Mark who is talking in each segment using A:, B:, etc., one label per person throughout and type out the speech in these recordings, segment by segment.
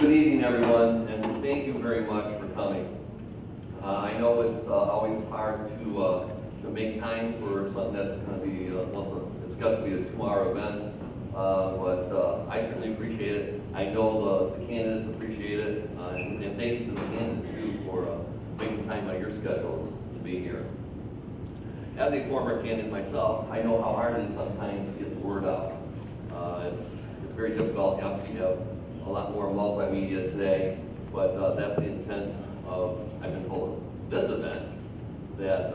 A: Good evening, everyone, and thank you very much for coming. I know it's always hard to make time for something that's going to be, it's got to be a 2-hour event, but I certainly appreciate it. I know the candidates appreciate it, and thank you to the candidates too for making time on your schedules to be here. As a former candidate myself, I know how hard it is sometimes to get the word out. It's very difficult. Obviously, you have a lot more multimedia today, but that's the intent of, I've been told, this event, that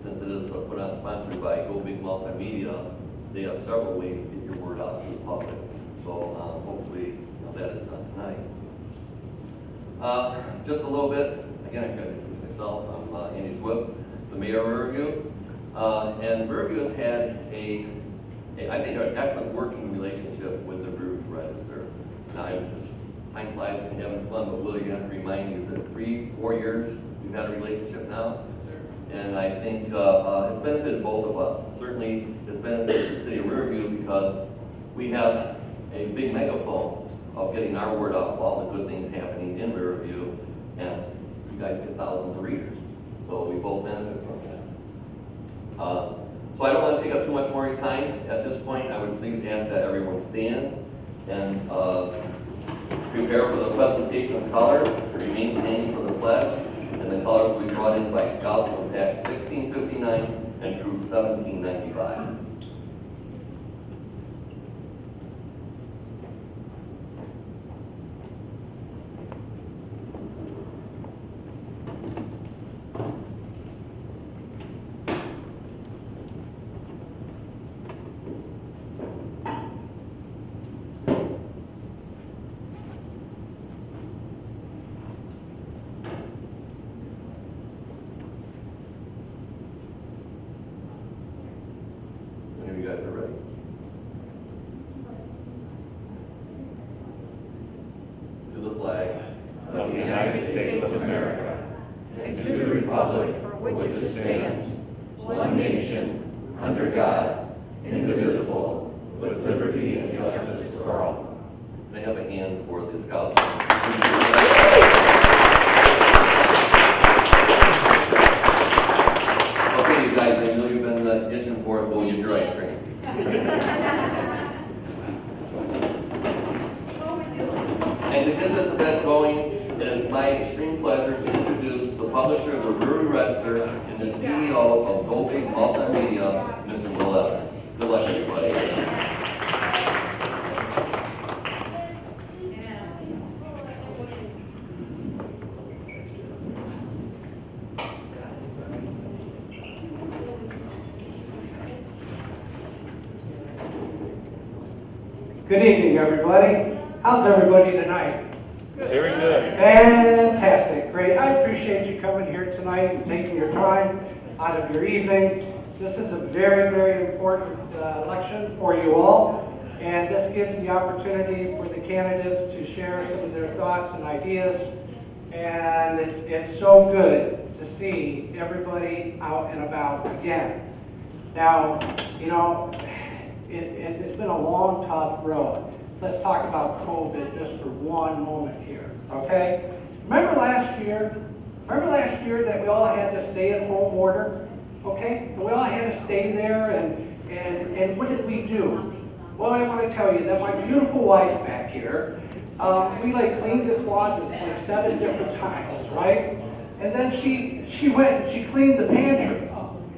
A: since it is put on, sponsored by Go Big Multimedia, they have several ways to get your word out to the public. So hopefully that is done tonight. Just a little bit, again, I'm going to introduce myself. I'm Andy Swift, the mayor of Riverview. And Riverview has had I think, an excellent working relationship with the Riverview Register. Now, time flies and having fun, but Will, you have to remind me, is it 3-4 years we've had a relationship now?
B: Yes, sir.
A: And I think it's benefited both of us. Certainly, it's benefited the city of Riverview because we have a big megaphone of getting our word out of all the good things happening in Riverview, and you guys get thousands of readers. So we both benefit from that. So I don't want to take up too much more of your time. At this point, I would please ask that everyone stand and prepare for the presentation of colors, to remain standing for the pledge, and the colors will be brought in by Scouts from Pack 1659 and Troop 1795. You guys are ready. To the flag
C: of the United States of America, and to the republic for which it stands, one nation, under God, indivisible, with liberty and justice for all.
A: May I have a hand for the Scouts? Okay, you guys, I know you've been itching for it. Go get your ice cream. And to get this event going, it is my extreme pleasure to introduce the publisher of the Riverview Register and the CEO of Go Big Multimedia, Mr. Will Evans. Good luck, everybody.
D: Good evening, everybody. How's everybody tonight?
C: Very good.
D: Fantastic, great. I appreciate you coming here tonight and taking your time out of your evening. This is a very, very important election for you all, and this gives the opportunity for the candidates to share some of their thoughts and ideas, and it's so good to see everybody out and about again. Now, you know, it's been a long, tough road. Let's talk about COVID just for one moment here, okay? Remember last year that we all had the stay-at-home order, okay? And we all had to stay there, and what did we do? Well, I want to tell you that my beautiful wife back here, we like cleaned the closets like 7 different times, right? And then she went and she cleaned the pantry.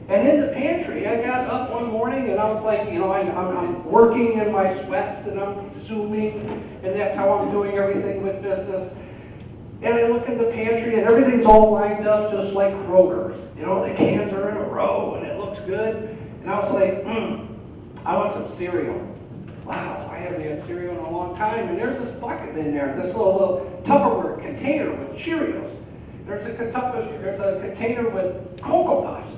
D: And in the pantry, I got up one morning and I was like, you know, I'm working in my sweats and I'm Zooming, and that's how I'm doing everything with business. And I look in the pantry and everything's all lined up just like Kroger's. You know, the cans are in a row and it looks good. And I was like, I want some cereal. Wow, I haven't had cereal in a long time. And there's this bucket in there, this little Tupperware container with Cheerios. There's a container with Cocoa Puffs.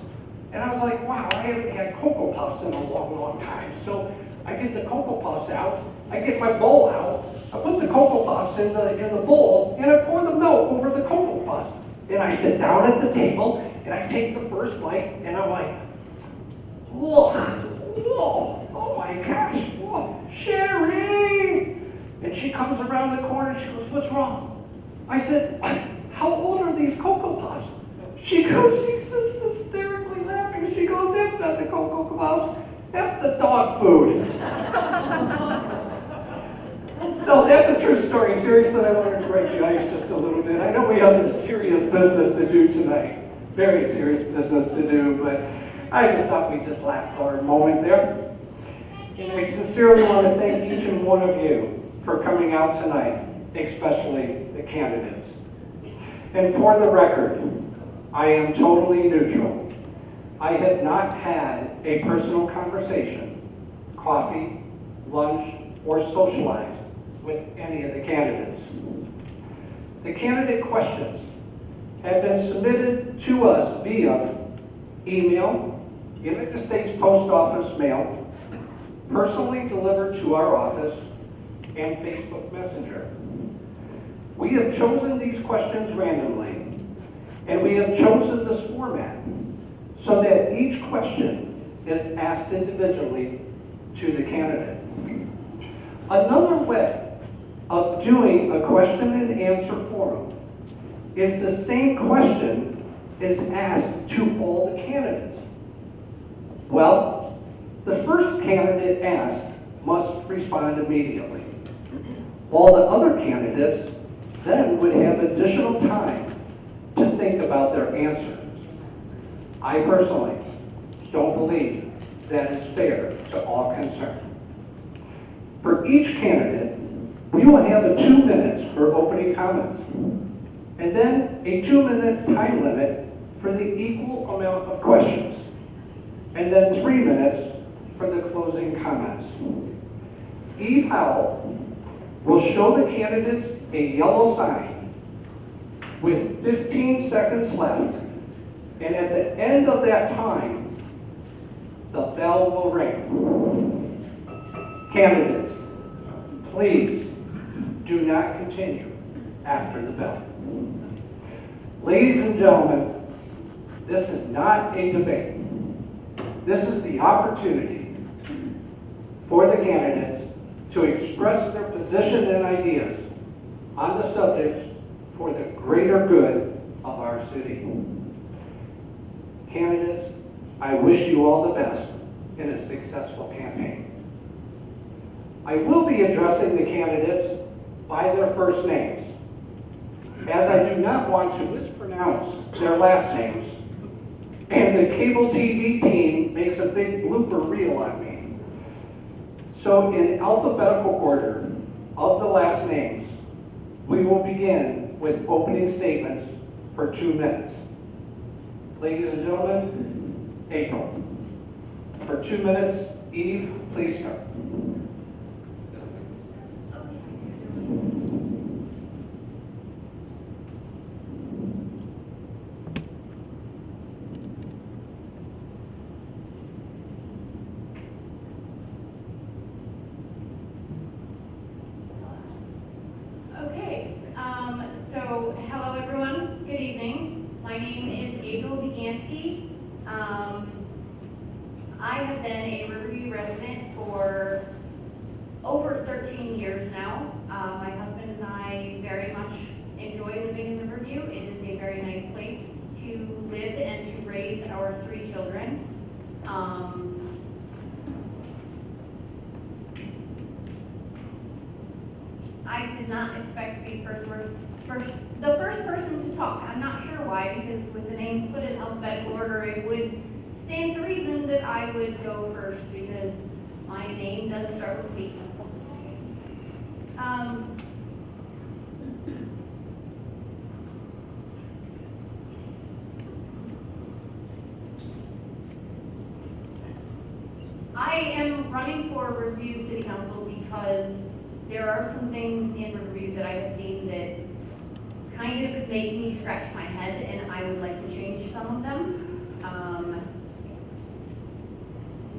D: And I was like, wow, I haven't had Cocoa Puffs in a long, long time. So I get the Cocoa Puffs out, I get my bowl out, I put the Cocoa Puffs in the bowl, and I pour the milk over the Cocoa Puffs. And I sit down at the table, and I take the first bite, and I'm like, whoa, oh my gosh, whoa, Sherry! And she comes around the corner, she goes, "What's wrong?" I said, "How old are these Cocoa Puffs?" She's just hysterically laughing. She goes, "That's not the Cocoa Puffs, that's the dog food." So that's a true story. Seriously, I wanted to break the ice just a little bit. I know we have some serious business to do tonight. Very serious business to do, but I just thought we'd just laugh for a moment there. And I sincerely want to thank each and one of you for coming out tonight, especially the candidates. And for the record, I am totally neutral. I have not had a personal conversation, coffee, lunch, or socialized with any of the candidates. The candidate questions have been submitted to us via email, United States Post Office mail, personally delivered to our office, and Facebook Messenger. We have chosen these questions randomly, and we have chosen this format so that each question is asked individually to the candidate. Another way of doing a question and answer forum is the same question is asked to all the candidates. Well, the first candidate asked must respond immediately, while the other candidates then would have additional time to think about their answer. I personally don't believe that is fair to all concerned. For each candidate, we will have a 2 minutes for opening comments, and then a 2-minute time limit for the equal amount of questions, and then 3 minutes for the closing comments. Eve Howell will show the candidates a yellow sign with 15 seconds left, and at the end of that time, the bell will ring. Candidates, please do not continue after the bell. Ladies and gentlemen, this is not a debate. This is the opportunity for the candidates to express their position and ideas on the subjects for the greater good of our city. Candidates, I wish you all the best in a successful campaign. I will be addressing the candidates by their first names, as I do not want to mispronounce their last names, and the cable TV team makes a big blooper reel on me. So in alphabetical order of the last names, we will begin with opening statements for 2 minutes. Ladies and gentlemen, April. For 2 minutes, Eve, please start.
B: So hello everyone, good evening. My name is April Begansky. I have been a Riverview resident for over 13 years now. My husband and I very much enjoy living in Riverview. It is a very nice place to live and to raise our 3 children. I did not expect to be the first person to talk. I'm not sure why, because with the names put in alphabetical order, it would stand to reason that I would go first, because my name does start with B. I am running for Riverview City Council because there are some things in Riverview that I have seen that kind of make me scratch my head, and I would like to change some of them.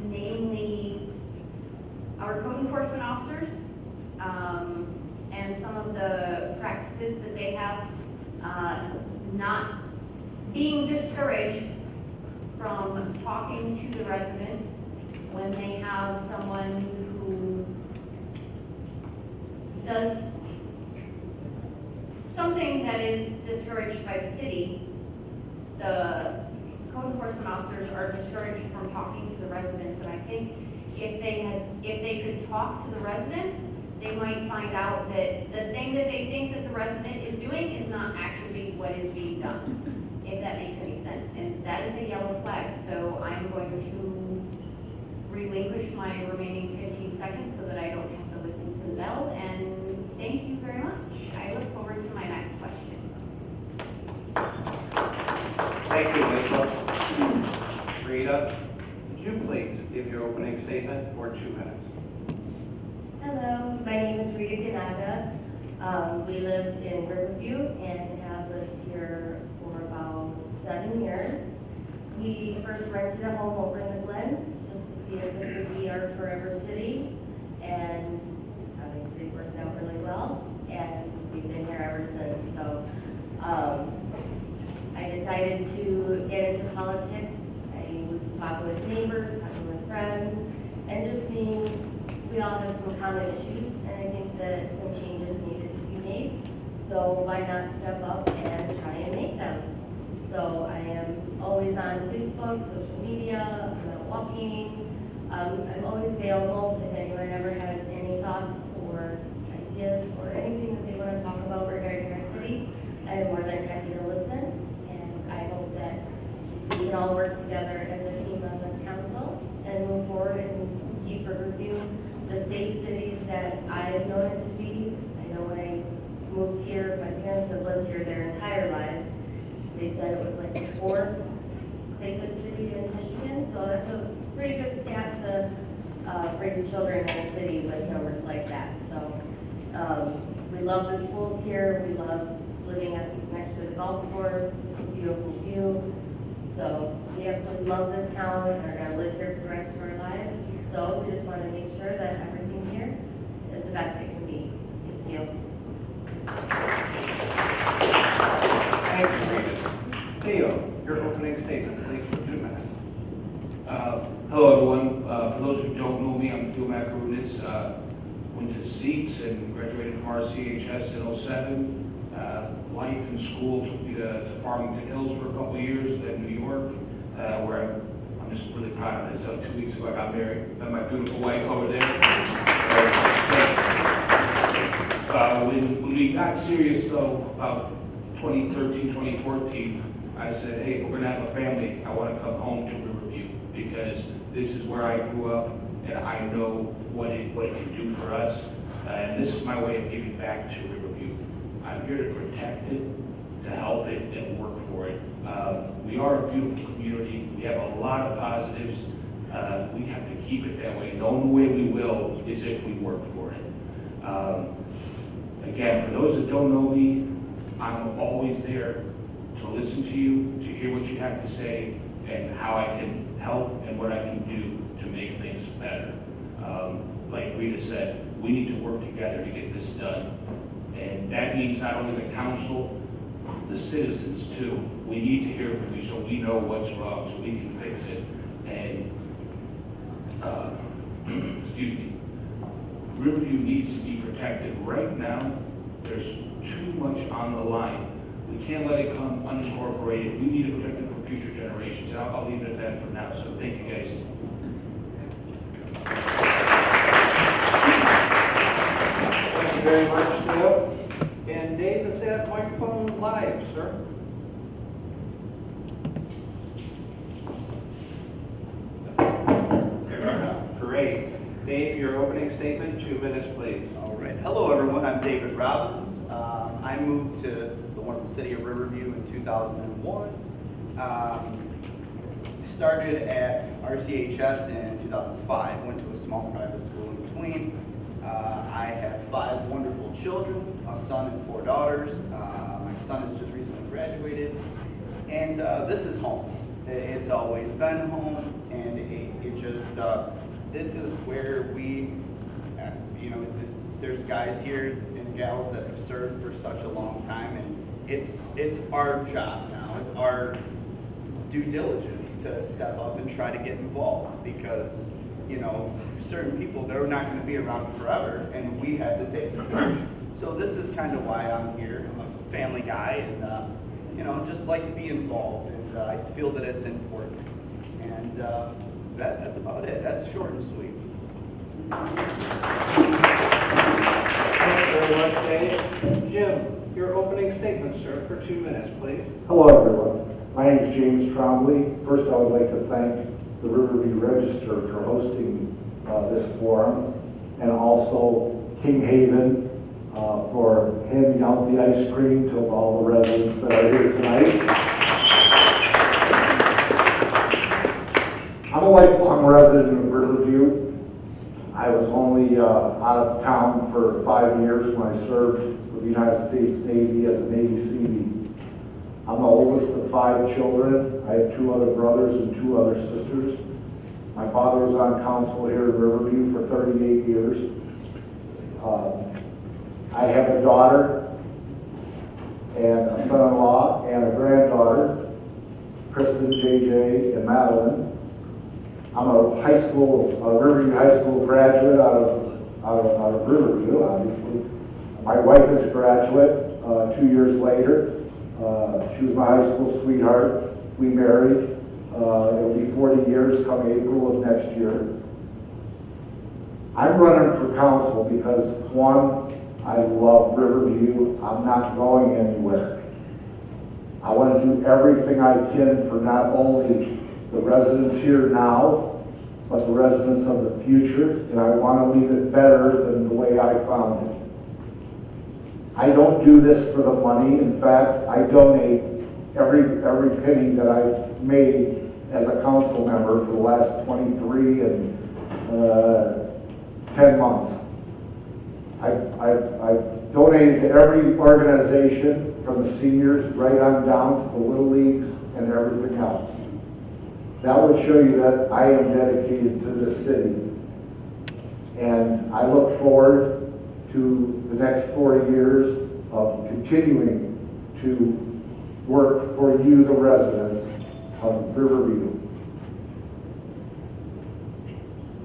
B: Namely, our code enforcement officers, and some of the practices that they have, not being discouraged from talking to the residents when they have someone who does something that is discouraged by the city. The code enforcement officers are discouraged from talking to the residents, and I think if they could talk to the residents, they might find out that the thing that they think that the resident is doing is not actually what is being done, if that makes any sense. And that is a yellow flag, so I'm going to relinquish my remaining 15 seconds so that I don't have to listen to the bell, and thank you very much. I look forward to my next question.
D: Thank you, Lisa. Rita, would you please give your opening statement for 2 minutes?
E: Hello, my name is Rita Ganaga. We live in Riverview and have lived here for about 7 years. We first rented a home over in the Glens just to see if this would be our forever city, and obviously it worked out really well, and we've been here ever since. So I decided to get into politics. I was talking with neighbors, talking with friends, and just seeing we all have some common issues, and I think that some changes needed to be made. So why not step up and try and make them? So I am always on Facebook, social media, I'm out walking. I'm always available if anyone ever has any thoughts or ideas or anything that they want to talk about regarding our city. I am more than happy to listen, and I hope that we can all work together as a team on this council and move forward and keep Riverview the safe city that I have known it to be. I know when I moved here, my parents have lived here their entire lives. They said it was like the 4th safest city in Michigan, so that's a pretty good stat to raise children in a city with numbers like that. So we love the schools here. We love living next to the golf course. It's a beautiful view. So we absolutely love this town and are going to live here for the rest of our lives. So we just want to make sure that everything here is the best it can be. Thank you.
D: Thank you, Rita. Theo, your opening statement, please, for 2 minutes.
F: Hello, everyone. For those who don't know me, I'm Theo Macaronis. Went to SEATS and graduated from RCHS in 07. Life and school took me to Farmington Hills for a couple of years, then New York, where I'm just really proud of myself. 2 weeks ago, I got married. Met my beautiful wife over there. When we got serious, though, about 2013, 2014, I said, hey, if we're going to have a family, I want to come home to Riverview because this is where I grew up and I know what it can do for us. And this is my way of giving back to Riverview. I'm here to protect it, to help it, and work for it. We are a beautiful community. We have a lot of positives. We have to keep it that way. And the only way we will is if we work for it. Again, for those that don't know me, I'm always there to listen to you, to hear what you have to say, and how I can help and what I can do to make things better. Like Rita said, we need to work together to get this done. And that means not only the council, the citizens too. We need to hear from you so we know what's wrong, so we can fix it. And, excuse me, Riverview needs to be protected. Right now, there's too much on the line. We can't let it come unincorporated. We need to protect it for future generations. And I'll leave it at that for now. So thank you guys.
D: Thank you very much, Theo. And Dave, is that microphone live, sir? Great. Dave, your opening statement, 2 minutes, please.
G: All right. Hello, everyone. I'm David Robbins. I moved to the wonderful city of Riverview in 2001. Started at RCHS in 2005. Went to a small private school in between. I have 5 wonderful children, a son and 4 daughters. My son has just recently graduated. And this is home. It's always been home. And it just, this is where we, there's guys here and gals that have served for such a long time, and it's our job now. It's our due diligence to step up and try to get involved, because you know, certain people, they're not gonna be around forever, and we have to take the torch. So this is kind of why I'm here. I'm a family guy, and, you know, just like to be involved, and I feel that it's important. And that's about it. That's short and sweet.
D: Thank you very much, Dave. Jim, your opening statement, sir, for 2 minutes, please.
H: Hello, everyone. My name is James Trombley. First, I would like to thank the Riverview Register for hosting this forum, and also King Haven for handing out the ice cream to all the residents that are here tonight. I'm a lifelong resident of Riverview. I was only out of town for 5 years when I served with the United States Navy as a Navy Seaman. I'm the oldest of 5 children. I have 2 other brothers and 2 other sisters. My father was on council here in Riverview for 38 years. I have a daughter and a son-in-law and a granddaughter, Kristen, JJ, and Madeline. I'm a Riverview High School graduate out of Riverview, obviously. My wife is a graduate 2 years later. She was my high school sweetheart. We married. It'll be 40 years come April of next year. I'm running for council because, one, I love Riverview. I'm not going anywhere. I want to do everything I can for not only the residents here now, but the residents of the future, and I want to leave it better than the way I found it. I don't do this for the money. In fact, I donate every penny that I've made as a council member for the last 23 and 10 months. I've donated to every organization, from the seniors right on down to the little leagues and everything else. That would show you that I am dedicated to this city. And I look forward to the next 40 years of continuing to work for you, the residents of Riverview.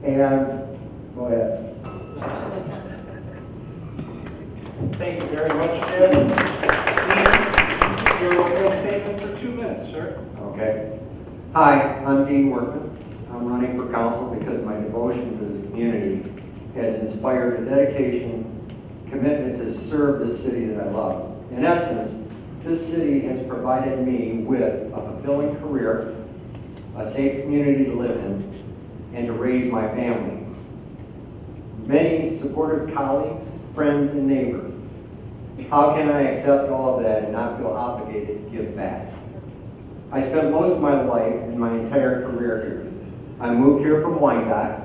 H: And, go ahead.
D: Thank you very much, Jim. Dean, your opening statement for 2 minutes, sir.
C: Okay. Hi, I'm Dean Workman. I'm running for council because my devotion to this community has inspired a dedication, commitment to serve the city that I love. In essence, this city has provided me with a fulfilling career, a safe community to live in, and to raise my family. Many supportive colleagues, friends, and neighbors. How can I accept all of that and not feel obligated to give back? I spent most of my life and my entire career here. I moved here from Wyandotte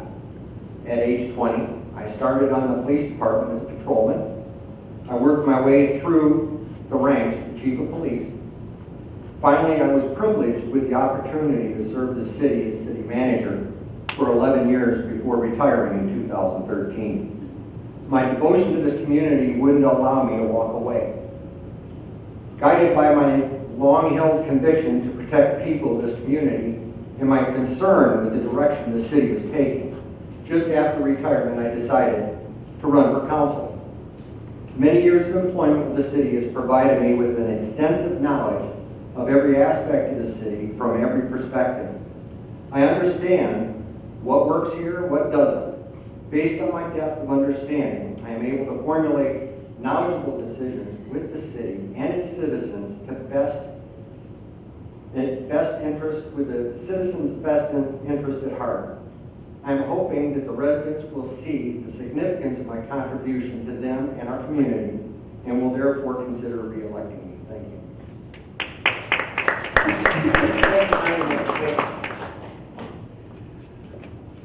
C: at age 20. I started on the police department as a patrolman. I worked my way through the ranks to chief of police. Finally, I was privileged with the opportunity to serve the city as city manager for 11 years before retiring in 2013. My devotion to this community wouldn't allow me to walk away. Guided by my long-held conviction to protect people of this community and my concern with the direction the city was taking, just after retirement, I decided to run for council. Many years of employment with the city has provided me with an extensive knowledge of every aspect of the city from every perspective. I understand what works here, what doesn't. Based on my depth of understanding, I am able to formulate knowledgeable decisions with the city and its citizens to best interest, with the citizens' best interest at heart. I'm hoping that the residents will see the significance of my contribution to them and our community and will therefore consider re-electing me. Thank you.
D: Thank you very much, Jim.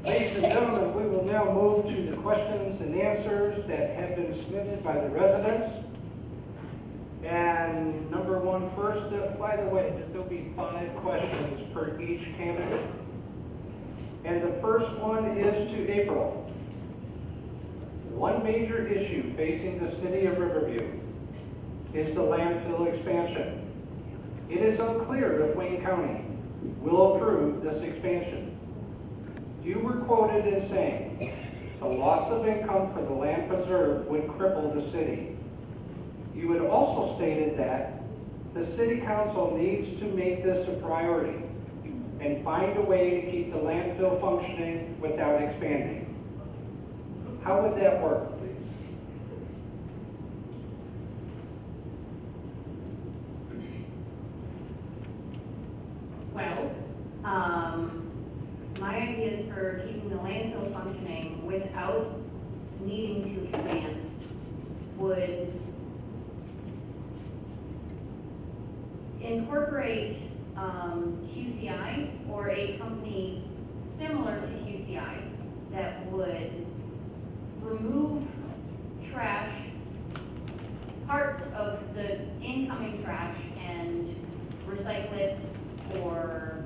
D: Ladies and gentlemen, we will now move to the questions and answers that have been submitted by the residents. And number one first, by the way, there'll be 5 questions per each candidate. And the first one is to April. One major issue facing the city of Riverview is the landfill expansion. It is unclear if Wayne County will approve this expansion. You were quoted as saying, the loss of income for the land preserved would cripple the city. You had also stated that the city council needs to make this a priority and find a way to keep the landfill functioning without expanding. How would that work, please?
B: Well, my ideas for keeping the landfill functioning without needing to expand would incorporate QCI or a company similar to QCI that would remove trash, parts of the incoming trash, and recycle it or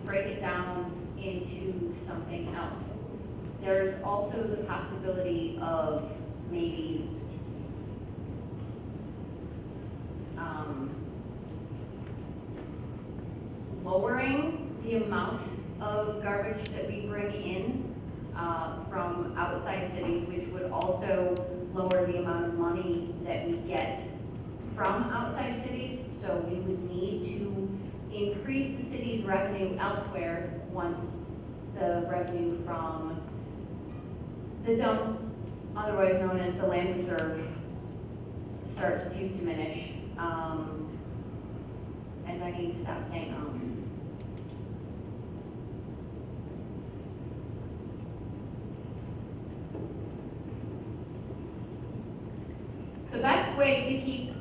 B: break it down into something else. There's also the possibility of maybe lowering the amount of garbage that we bring in from outside cities, which would also lower the amount of money that we get from outside cities. So we would need to increase the city's revenue elsewhere once the revenue from the dump, otherwise known as the land reserve, starts to diminish. And I need to stop saying The best way to keep,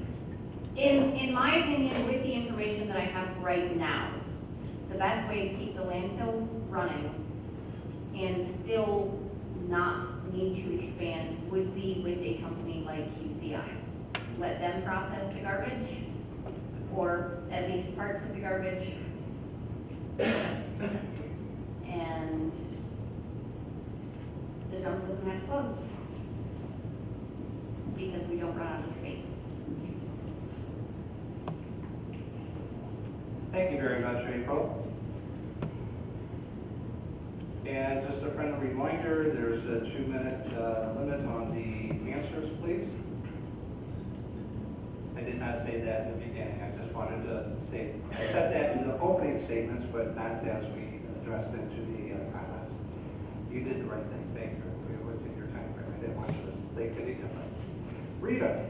B: in my opinion, with the information that I have right now, the best way to keep the landfill running and still not need to expand would be with a company like QCI. Let them process the garbage, or at least parts of the garbage, and the dump doesn't have to close because we don't run out of space.
D: Thank you very much, April. And just a friendly reminder, there's a 2-minute limit on the answers, please. I did not say that in the beginning. I just wanted to say, I said that in the opening statements, but not as we addressed into the comments. You did the right thing. Thank you. It was in your time frame. I didn't want you to think any different. Rita,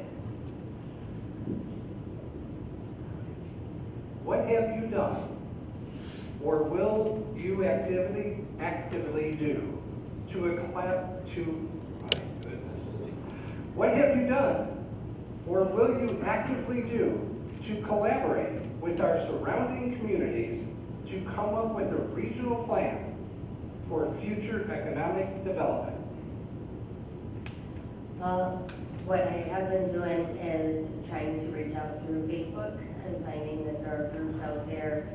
D: what have you done or will you actively do what have you done or will you actively do to collaborate with our surrounding communities to come up with a regional plan for future economic development?
E: What I have been doing is trying to reach out through Facebook and finding that there are groups out there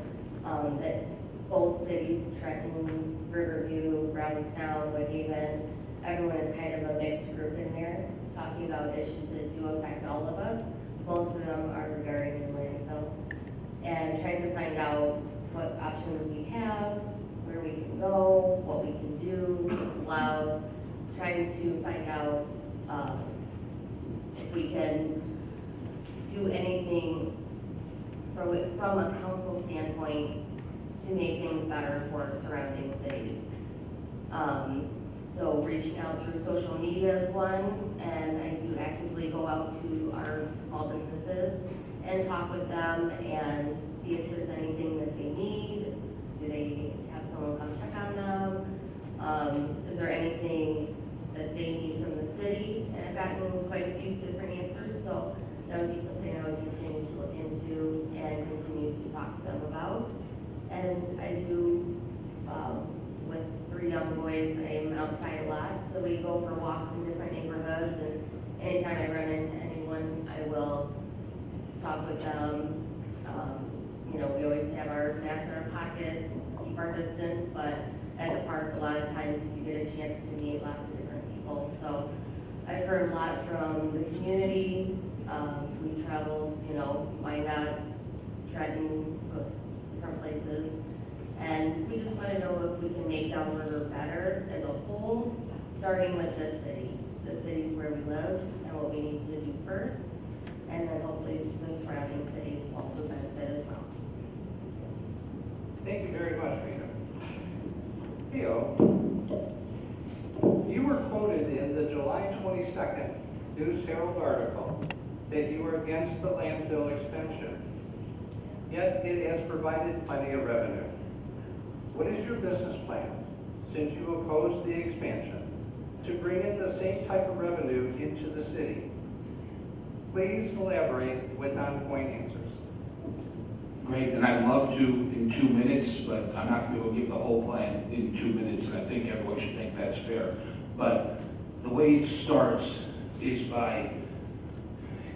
E: that both cities, Trenton, Riverview, Brownstown, Woodhaven, everyone is kind of a mixed group in there, talking about issues that do affect all of us. Most of them are regarding the landfill, and trying to find out what options we have, where we can go, what we can do, what's allowed, trying to find out if we can do anything from a council standpoint to make things better for surrounding cities. So reaching out through social media is one, and I do actively go out to our small businesses and talk with them and see if there's anything that they need. Do they have someone come check on them? Is there anything that they need from the city? And I've gotten quite a few different answers, so that would be something I would continue to look into and continue to talk to them about. And I do, with 3 young boys, I'm outside a lot, so we go for walks in different neighborhoods, and anytime I run into anyone, I will talk with them. You know, we always have our masks in our pockets, keep our distance, but at the park, a lot of times you get a chance to meet lots of different people. So I've heard a lot from the community. We travel, you know, Minot, Trenton, different places, And we just want to know if we can make Downriver better as a whole, starting with this city. The city's where we live and what we need to do first, and then hopefully the surrounding cities also benefit as well.
D: Thank you very much, Rita. Theo, you were quoted in the July 22nd News Herald article that you were against the landfill expansion, yet it has provided plenty of revenue. What is your business plan, since you oppose the expansion, to bring in the same type of revenue into the city? Please elaborate with on-point answers.
F: Great, and I'd love to in 2 minutes, but I'm not going to be able to give the whole plan in 2 minutes, and I think everyone should think that's fair. But the way it starts is by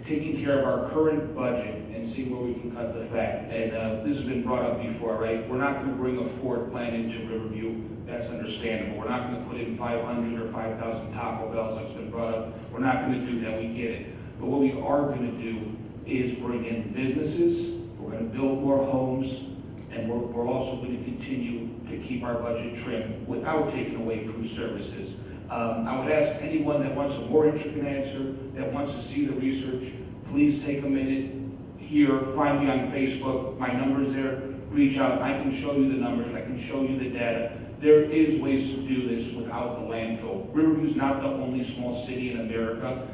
F: taking care of our current budget and seeing where we can cut the fat. And this has been brought up before, right? We're not going to bring a Ford plant into Riverview. That's understandable. We're not going to put in 500 or 5,000 Taco Bells that's been brought up. We're not going to do that. We get it. But what we are going to do is bring in businesses. We're going to build more homes, and we're also going to continue to keep our budget trim without taking away from services. I would ask anyone that wants a more intricate answer, that wants to see the research, please take a minute here, find me on Facebook, my number's there, reach out, I can show you the numbers, I can show you the data. There is ways to do this without the landfill. Riverview's not the only small city in America.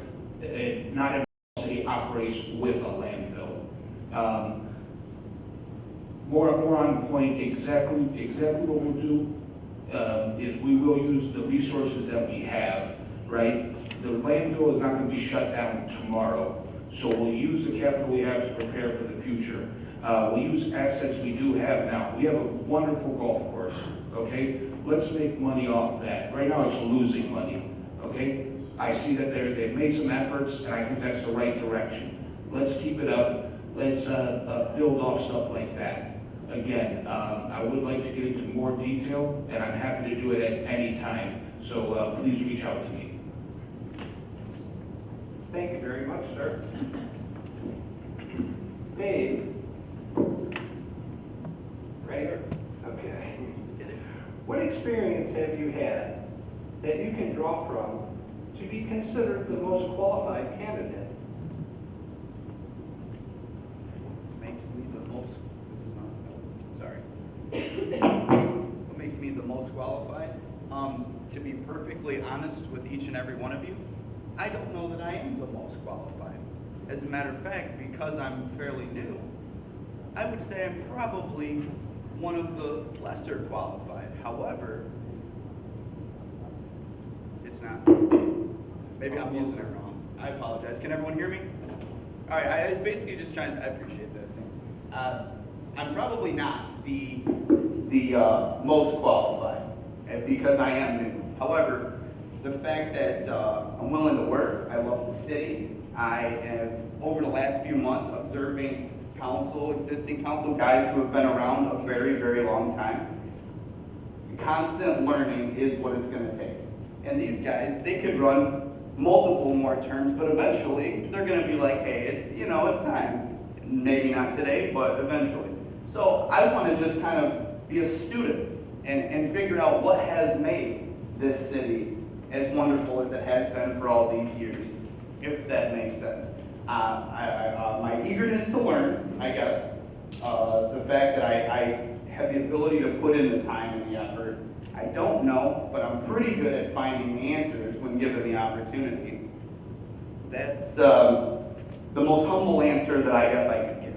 F: Not every city operates with a landfill. More on point, exactly what we'll do is we will use the resources that we have, right? The landfill is not going to be shut down tomorrow, so we'll use the capital we have to prepare for the future. We'll use assets we do have now. We have a wonderful golf course, okay? Let's make money off that. Right now it's losing money, okay? I see that they've made some efforts, and I think that's the right direction. Let's keep it up. Let's build off stuff like that. Again, I would like to get into more detail, and I'm happy to do it at any time. So please reach out to me.
D: Thank you very much, sir. Dave? Right? Okay. What experience have you had that you can draw from to be considered the most qualified candidate?
G: Makes me the most, what makes me the most qualified? To be perfectly honest with each and every one of you, I don't know that I am the most qualified. As a matter of fact, because I'm fairly new, I would say I'm probably one of the lesser qualified. However, it's not. Maybe I'm using it wrong. I apologize. Can everyone hear me? All right, I was basically just trying to, I appreciate that, thanks. I'm probably not the most qualified because I am new. However, the fact that I'm willing to work, I love the city. I have, over the last few months, observing existing council guys who have been around a very, very long time. Constant learning is what it's going to take. And these guys, they could run multiple more terms, but eventually they're going to be like, hey, it's time. Maybe not today, but eventually. So I want to just kind of be a student and figure out what has made this city as wonderful as it has been for all these years, if that makes sense. My eagerness to learn, I guess, the fact that I have the ability to put in the time and the effort. I don't know, but I'm pretty good at finding the answers when given the opportunity. That's the most humble answer that I guess I could give.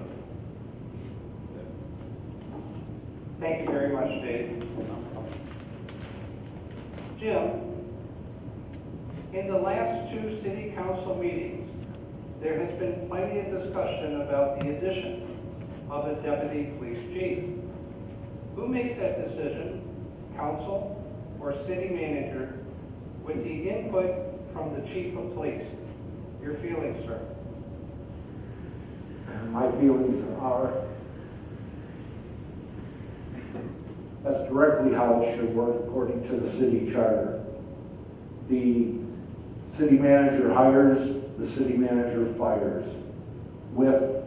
D: Thank you very much, Dave. Jim, in the last 2 city council meetings, there has been plenty of discussion about the addition of a deputy police chief. Who makes that decision, council or city manager, with the input from the chief of police? Your feelings, sir?
H: My feelings are, that's directly how it should work according to the city charter. The city manager hires, the city manager fires, with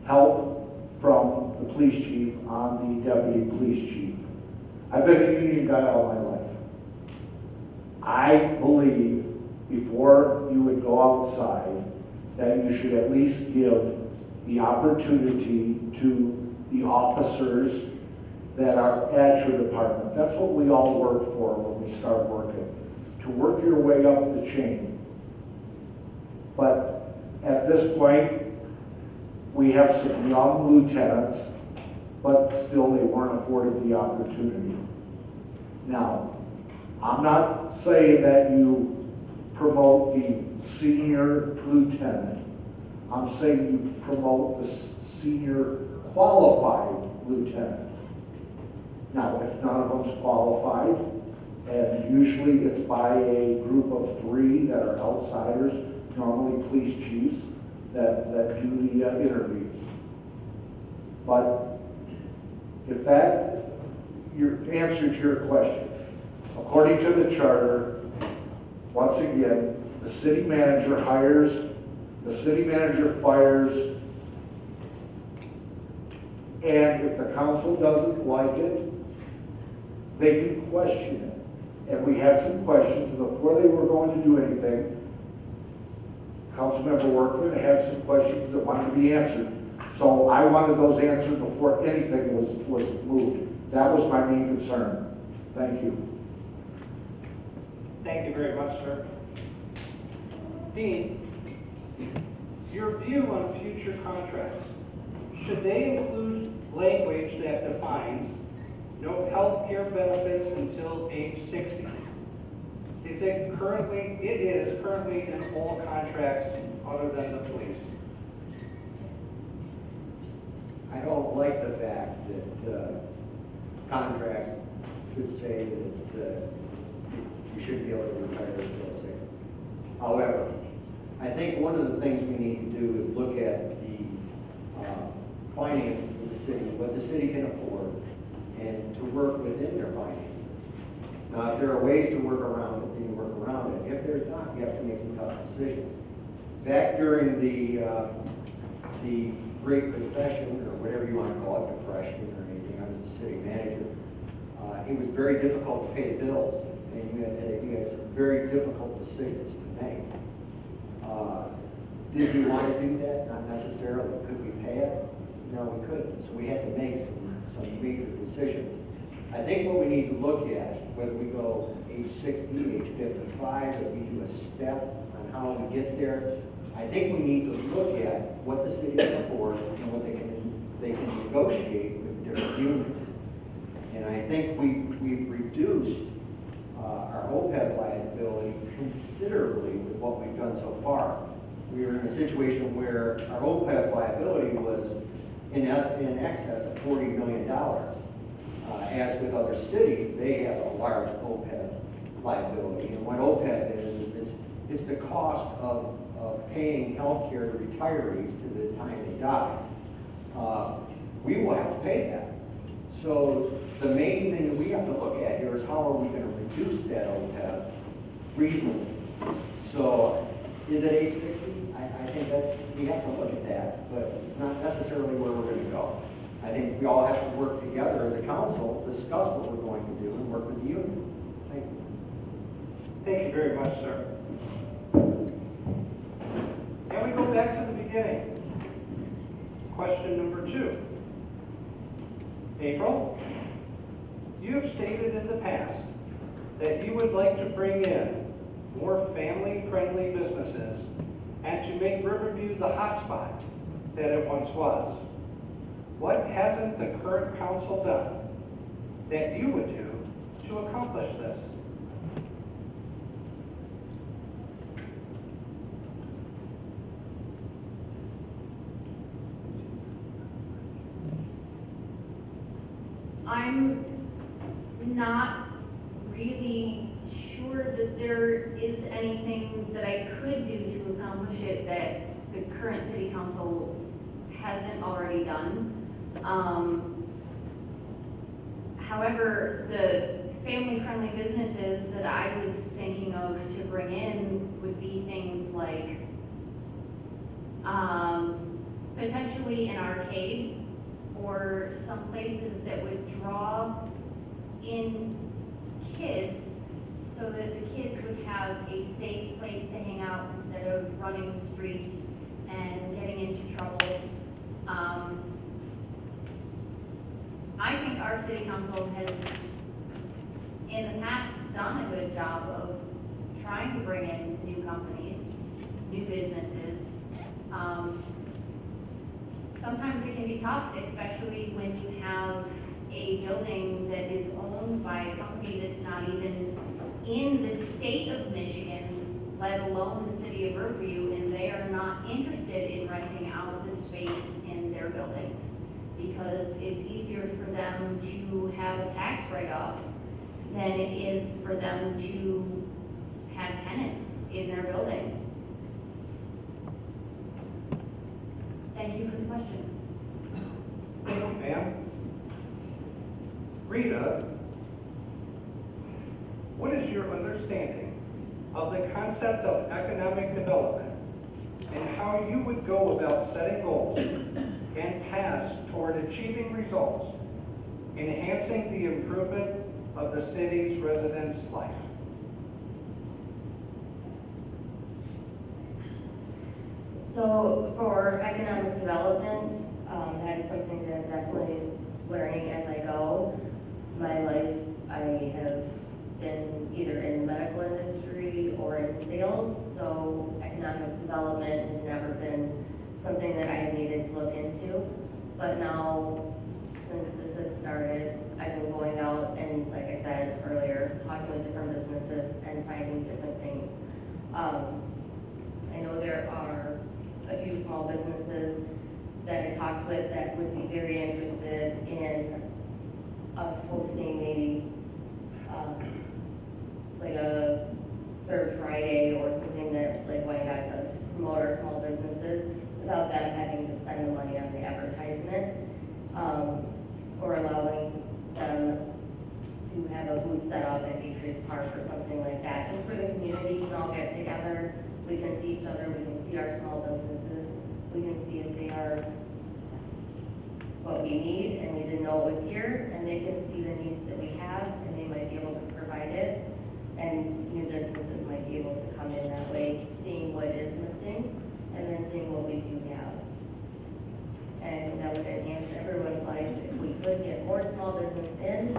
H: help from the police chief on the deputy police chief. I've been a union guy all my life. I believe before you would go outside, that you should at least give the opportunity to the officers that are at your department. That's what we all work for when we start working, to work your way up the chain. But at this point, we have some young lieutenants, but still they weren't afforded the opportunity. Now, I'm not saying that you promote the senior lieutenant. I'm saying you promote the senior qualified lieutenant. Now, if none of them's qualified, and usually it's by a group of 3 that are outsiders, normally police chiefs, that do the interviews. But if that, your answer to your question, according to the charter, once again, the city manager hires, the city manager fires, and if the council doesn't like it, they can question it. And we had some questions, and before they were going to do anything, Councilmember Workman had some questions that wanted to be answered. So I wanted those answered before anything was moved. That was my main concern. Thank you.
D: Thank you very much, sir. Dean, your view on future contracts, should they include language that defines no health care benefits until age 60? It is currently in all contracts other than the police.
I: I don't like the fact that contracts should say that you shouldn't be able to retire until 60. However, I think one of the things we need to do is look at the finances of the city, what the city can afford, and to work within their finances. Now, if there are ways to work around it, then you work around it. If there's not, you have to make some tough decisions. Back during the Great Recession, or whatever you want to call it, depression or anything, I was the city manager. It was very difficult to pay the bills, and you had some very difficult decisions to make. Did we want to do that? Not necessarily. Could we pay it? No, we couldn't. So we had to make some major decisions. I think what we need to look at, whether we go age 60, age 55, or we do a step on how we get there, I think we need to look at what the city can afford and what they can negotiate with different unions. And I think we've reduced our OPEB liability considerably with what we've done so far. We were in a situation where our OPEB liability was in excess of $40 million. As with other cities, they have a large OPEB liability. And what OPEB is, it's the cost of paying health care to retirees to the time they die. We will have to pay that. So the main thing that we have to look at here is how are we going to reduce that OPEB reasonably. So is it age 60? I think we have to look at that, but it's not necessarily where we're going to go. I think we all have to work together as a council, discuss what we're going to do, and work with the union. Thank you.
D: Thank you very much, sir. Can we go back to the beginning? Question number 2. April, you have stated in the past that you would like to bring in more family-friendly businesses and to make Riverview the hotspot that it once was. What hasn't the current council done that you would do to accomplish this?
B: I'm not really sure that there is anything that I could do to accomplish it that the current city council hasn't already done. However, the family-friendly businesses that I was thinking of to bring in would be things like potentially an arcade for some places that would draw in kids so that the kids would have a safe place to hang out instead of running the streets and getting into trouble. I think our city council has, in the past, done a good job of trying to bring in new companies, new businesses. Sometimes it can be tough, especially when you have a building that is owned by a company that's not even in the state of Michigan, let alone the city of Riverview, and they are not interested in renting out the space in their buildings because it's easier for them to have a tax write-off than it is for them to have tenants in their building. Thank you for the question.
D: Thank you, ma'am. Rita, what is your understanding of the concept of economic development and how you would go about setting goals and paths toward achieving results, enhancing the improvement of the city's residents' life?
E: So for economic development, that is something that I'm definitely learning as I go. My life, I have been either in the medical industry or in sales, so economic development has never been something that I have needed to look into. But now, since this has started, I've been going out and, like I said earlier, talking with different businesses and finding different things. I know there are a few small businesses that I talked with that would be very interested in us hosting maybe like a third Friday or something that like Wyandotte does to promote our small businesses without them having to spend the money on the advertisement, or allowing them to have a booth set up at Patriots Park or something like that, just for the community can all get together. We can see each other, we can see our small businesses, we can see if they are what we need and we didn't know it was here, and they can see the needs that we have and they might be able to provide it. And new businesses might be able to come in that way, seeing what is missing and then seeing what we do have. And that would enhance everyone's life if we could get more small business in,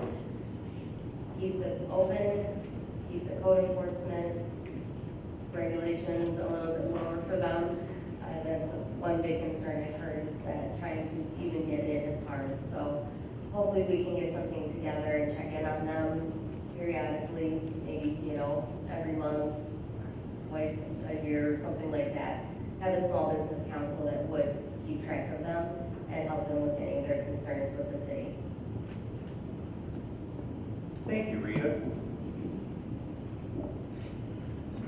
E: keep it open, keep the code enforcement regulations a little bit lower for them. That's one big concern I've heard, is that trying to even get in is hard. So hopefully we can get something together and check in on them periodically, maybe, every month, twice a year or something like that. Have a small business council that would keep track of them and help them with any of their concerns with the city.
D: Thank you, Rita.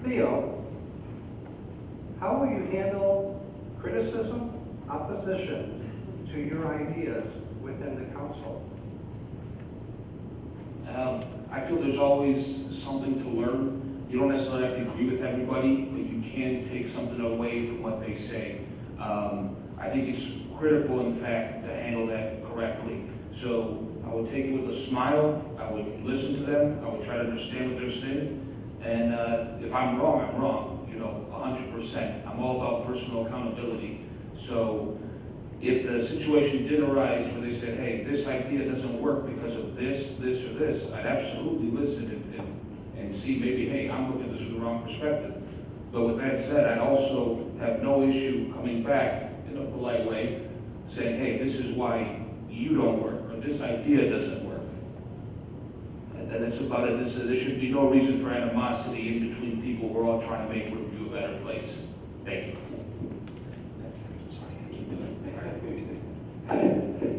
D: Theo, how will you handle criticism, opposition to your ideas within the council?
F: I feel there's always something to learn. You don't necessarily have to agree with everybody, but you can take something away from what they say. I think it's critical, in fact, to handle that correctly. So I would take it with a smile, I would listen to them, I would try to understand what they're saying, and if I'm wrong, I'm wrong, 100%. I'm all about personal accountability. So if the situation did arise where they said, hey, this idea doesn't work because of this, this, or this, I'd absolutely listen and see maybe, hey, I'm looking at this from the wrong perspective. But with that said, I also have no issue coming back in a polite way, saying, hey, this is why you don't work, or this idea doesn't work. And that's about it. There should be no reason for animosity in between people. We're all trying to make Riverview a better place. Thank you.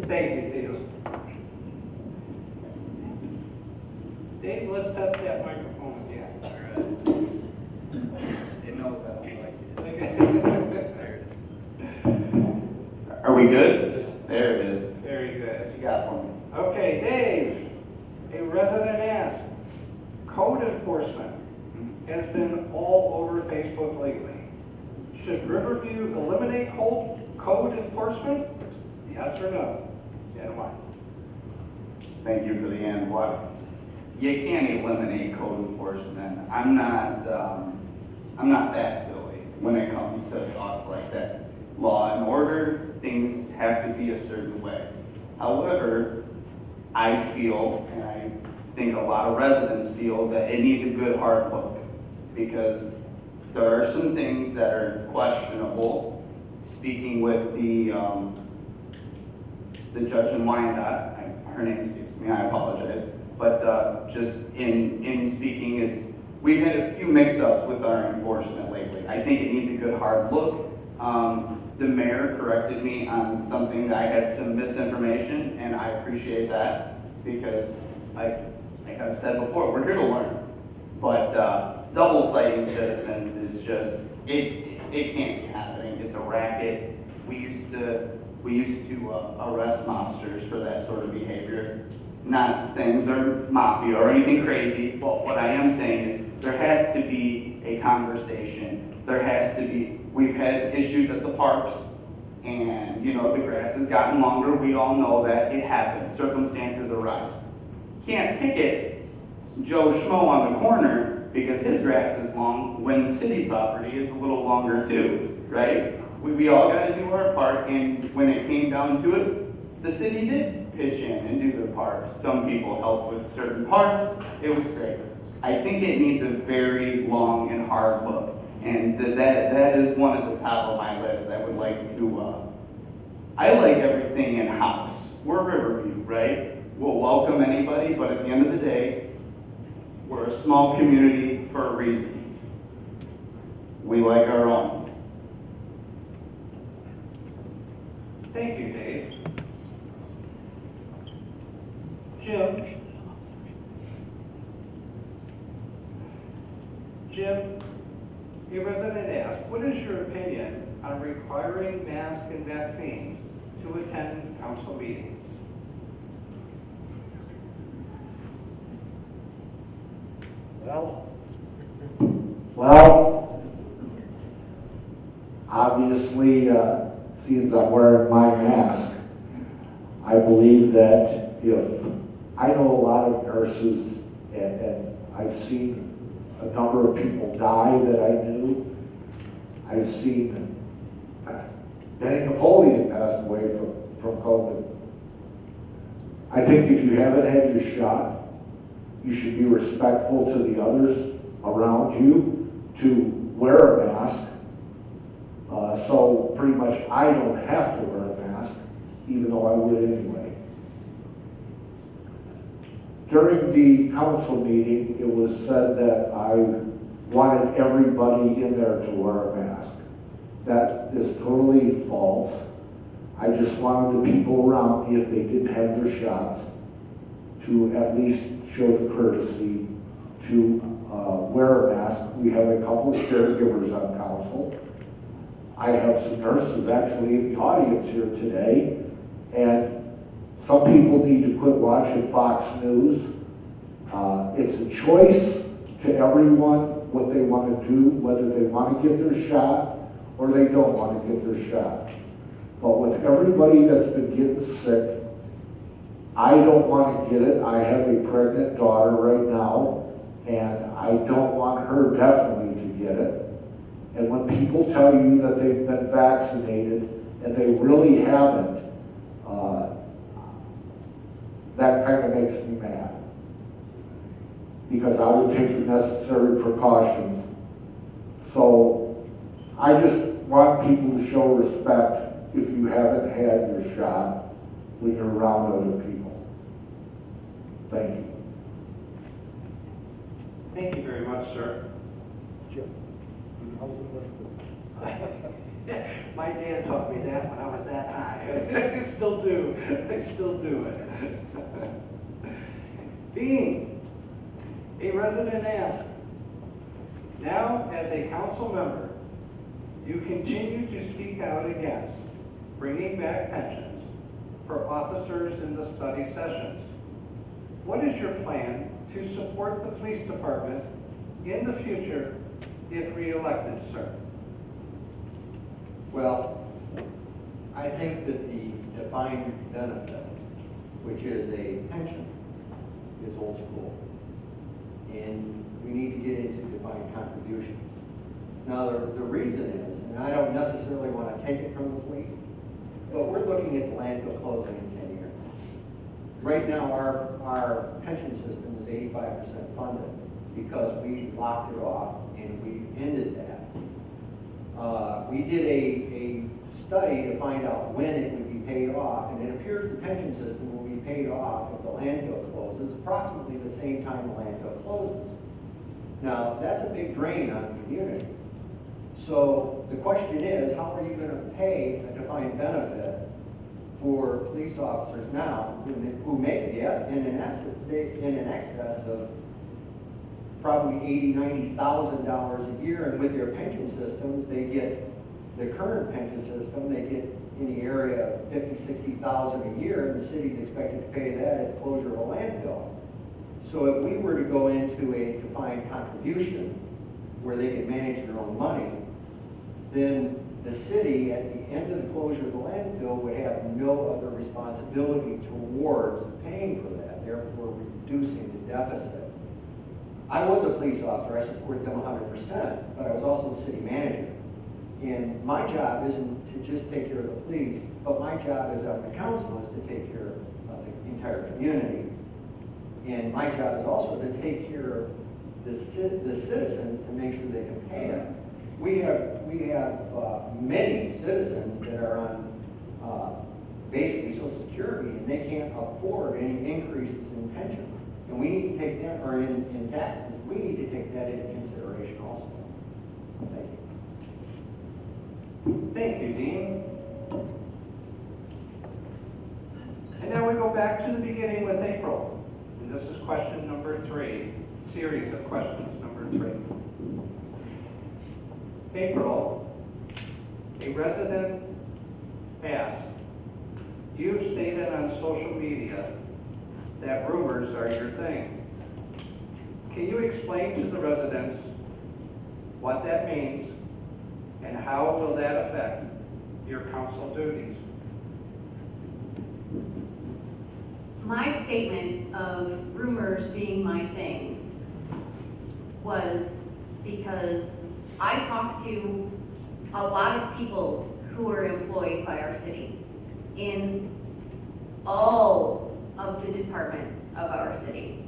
D: Thank you, Theo. Dave, let's test that microphone again.
G: It knows that I like it.
D: Okay.
G: There it is. Are we good? There it is.
D: Very good.
G: What you got for me?
D: Okay, Dave, a resident asked, code enforcement has been all over Facebook lately. Should Riverview eliminate code enforcement? Yes or no? and why?
G: Thank you for the and what. You can't eliminate code enforcement. I'm not that silly when it comes to thoughts like that. Law and order, things have to be a certain way. However, I feel, and I think a lot of residents feel, that it needs a good hard look, because there are some things that are questionable. Speaking with the judge in Wyandotte, her name escapes me, I apologize, but just in speaking, we've had a few mix-ups with our enforcement lately. I think it needs a good hard look. The mayor corrected me on something that I had some misinformation, and I appreciate that, because like I've said before, we're here to learn. But double citing citizens is just, it can't be happening. It's a racket. We used to arrest mobsters for that sort of behavior. Not saying they're mafia or anything crazy, but what I am saying is there has to be a conversation. There has to be, we've had issues at the parks, and the grass has gotten longer. We all know that it happens. Circumstances arise. Can't ticket Joe Schmo on the corner because his grass is long when the city property is a little longer too, right? We all got to do our part, and when it came down to it, the city did pitch in and do their part. Some people helped with certain parts. It was great. I think it needs a very long and hard look, and that is one at the top of my list. I would like to, I like everything in-house. We're Riverview, right? We'll welcome anybody, but at the end of the day, we're a small community for a reason. We like our own.
D: Thank you, Dave. Jim, a resident asked, what is your opinion on requiring masks and vaccines to attend council meetings?
H: Well, obviously, since I'm wearing my mask, I believe that if, I know a lot of nurses, and I've seen a number of people die that I knew. I've seen Benny Napoleon passed away from COVID. I think if you haven't had your shot, you should be respectful to the others around you to wear a mask. So pretty much I don't have to wear a mask, even though I would anyway. During the council meeting, it was said that I wanted everybody in there to wear a mask. That is totally false. I just wanted the people around me, if they didn't have their shots, to at least show the courtesy to wear a mask. We have a couple of caregivers on council. I have some nurses actually in the audience here today, and some people need to quit watching Fox News. It's a choice to everyone what they want to do, whether they want to get their shot or they don't want to get their shot. But with everybody that's been getting sick, I don't want to get it. I have a pregnant daughter right now, and I don't want her definitely to get it. And when people tell you that they've been vaccinated and they really haven't, that kind of makes me mad. Because I would take the necessary precautions. So I just want people to show respect if you haven't had your shot when you're around other people. Thank you.
D: Thank you very much, sir.
I: Jim, how's the list?
D: My dad taught me that when I was that high. I still do. I still do it. Dean, a resident asked, now as a council member, you continue to speak out against bringing back pensions for officers in the study sessions. What is your plan to support the police department in the future if re-elected, sir?
I: Well, I think that the defined benefit which is a pension, is old school. And we need to get into defined contributions. Now, the reason is, and I don't necessarily want to take it from the police, but we're looking at the landfill closing in 10 years. Right now, our pension system is 85% funded because we locked it off and we ended that. We did a study to find out when it would be paid off, and it appears the pension system will be paid off if the landfill closes approximately the same time the landfill closes. Now, that's a big drain on the community. So the question is, how are you going to pay a defined benefit for police officers now who make in an excess of probably $80,000-$90,000 a year, and with their pension systems, they get the current pension system, they get in the area of $50,000-$60,000 a year, and the city's expected to pay that at the closure of a landfill. So if we were to go into a defined contribution where they could manage their own money, then the city, at the end of the closure of the landfill, would have no other responsibility towards paying for that, therefore reducing the deficit. I was a police officer, I supported them 100%, but I was also the city manager. And my job isn't to just take care of the police, but my job as on the council is to take care of the entire community. And my job is also to take care of the citizens to make sure they can pay it. We have many citizens that are on basically Social Security, and they can't afford any increases in pension. And we need to take that, or in taxes, we need to take that into consideration also. Thank you.
D: Thank you, Dean. And now we go back to the beginning with April. And this is question number 3, series of questions number 3. April, a resident asked, you've stated on social media that rumors are your thing. Can you explain to the residents what that means and how will that affect your council duties?
B: My statement of rumors being my thing was because I talked to a lot of people who are employed by our city in all of the departments of our city.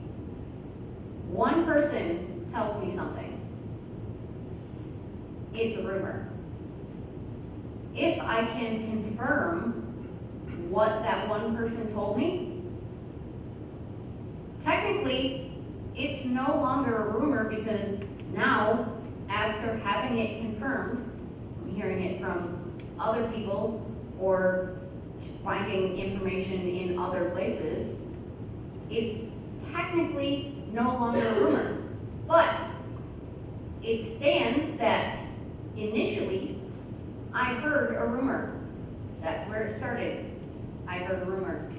B: One person tells me something. It's a rumor. If I can confirm what that one person told me, technically, it's no longer a rumor because now, after having it confirmed, I'm hearing it from other people or finding information in other places, it's technically no longer a rumor. But it stands that initially I heard a rumor. That's where it started. I heard a rumor.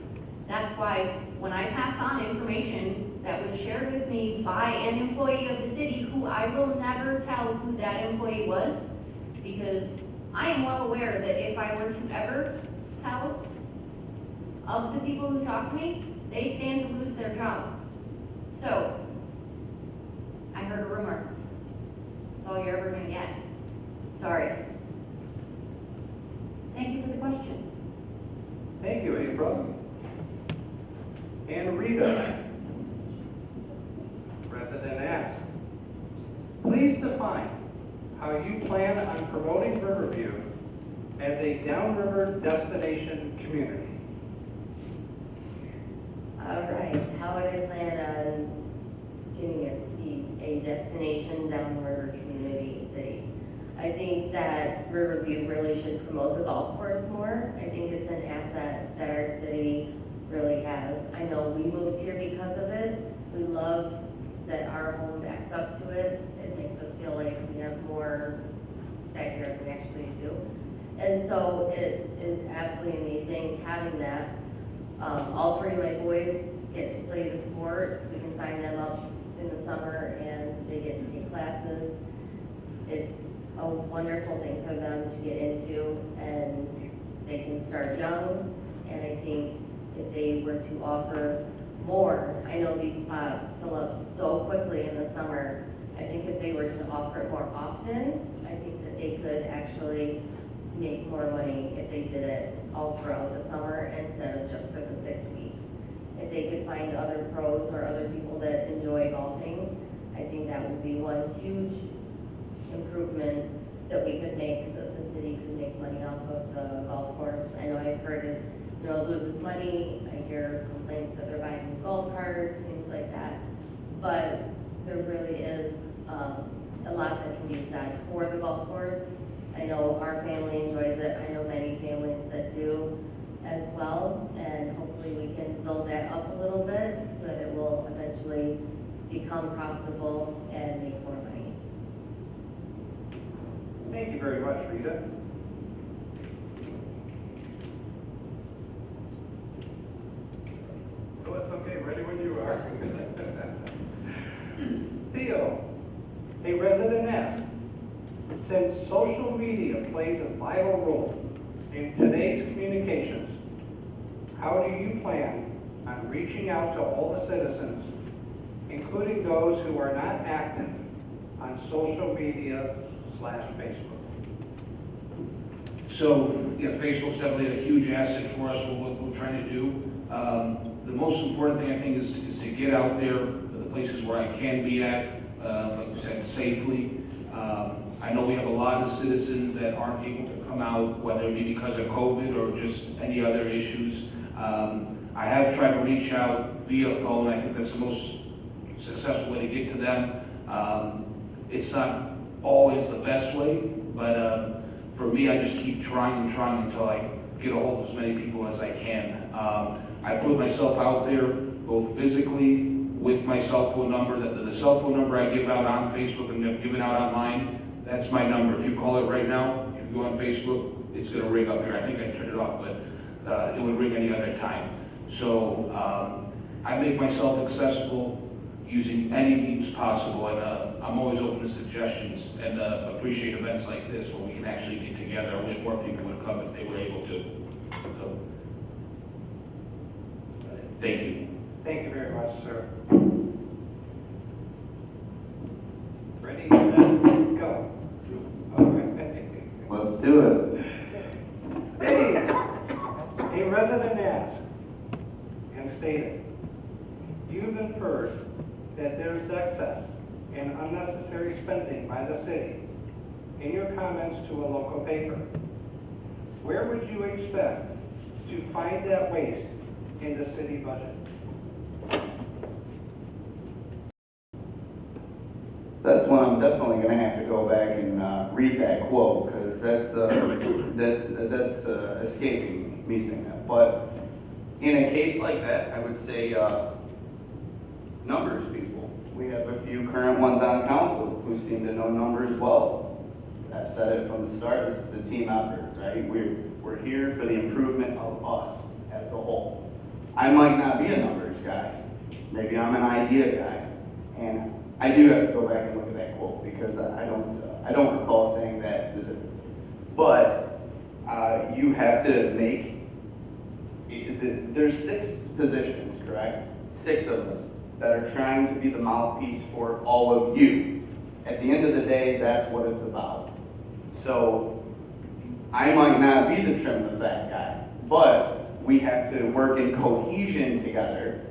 B: That's why when I pass on information that was shared with me by an employee of the city, who I will never tell who that employee was, because I am well aware that if I were to ever tell of the people who talk to me, they stand to lose their job. So, I heard a rumor. That's all you're ever gonna get. Sorry. Thank you for the question.
D: Thank you, April. And Rita, resident asks, please define how you plan on promoting Riverview as a downriver destination community.
E: All right, how would I plan on getting us to be a destination downriver community city? I think that Riverview really should promote the golf course more. I think it's an asset that our city really has. I know we moved here because of it. We love that our home backs up to it. It makes us feel like we have more backyard than we actually do. And so it is absolutely amazing having that. All 3 of my boys get to play the sport. We can sign them up in the summer and they get to take classes. It's a wonderful thing for them to get into, and they can start young. And I think if they were to offer more. I know these spots fill up so quickly in the summer. I think if they were to offer it more often, I think that they could actually make more money if they did it all throughout the summer instead of just for the 6 weeks. If they could find other pros or other people that enjoy golfing, I think that would be one huge improvement that we could make so that the city could make money off of the golf course. I know I've heard it, loses money. I hear complaints that they're buying new golf carts, things like that. But there really is a lot that can be said for the golf course. I know our family enjoys it. I know many families that do as well. And hopefully we can build that up a little bit so that it will eventually become profitable and make more money.
D: Thank you very much, Rita.
C: Oh, it's okay, ready when you are.
D: Theo, a resident asked, since social media plays a vital role in today's communications, how do you plan on reaching out to all the citizens, including those who are not active on social media/Facebook?
F: So, yeah, Facebook's definitely a huge asset for us for what we're trying to do. The most important thing I think is to get out there to the places where I can be at, like you said, safely. I know we have a lot of citizens that aren't able to come out, whether it be because of COVID or just any other issues. I have tried to reach out via phone. I think that's the most successful way to get to them. It's not always the best way, but for me, I just keep trying until I get a hold of as many people as I can. I put myself out there, both physically, with my cell phone number. The cell phone number I give out on Facebook and I've given out online, that's my number. If you call it right now, if you go on Facebook, it's going to ring up here. I think I turned it off, but it would ring any other time. So I make myself accessible using any means possible, and I'm always open to suggestions and appreciate events like this where we can actually get together. I wish more people would come if they were able to. So, thank you.
D: Thank you very much, sir. Ready, set, go.
C: Let's do it.
D: Dave, a resident asked and stated, you've inferred that there's excess and unnecessary spending by the city in your comments to a local paper. Where would you expect to find that waste in the city budget?
G: That's one I'm definitely going to have to go back and read that quote, because that's escaping me saying that. But in a case like that, I would say numbers people. We have a few current ones on council who seem to know numbers well. I've said it from the start, this is a team effort, right? We're here for the improvement of us as a whole. I might not be a numbers guy. Maybe I'm an idea guy. And I do have to go back and look at that quote because I don't recall saying that specifically. But you have to make, there's 6 positions, correct? 6 of us that are trying to be the mouthpiece for all of you. At the end of the day, that's what it's about. So I might not be the trim the fat guy, but we have to work in cohesion together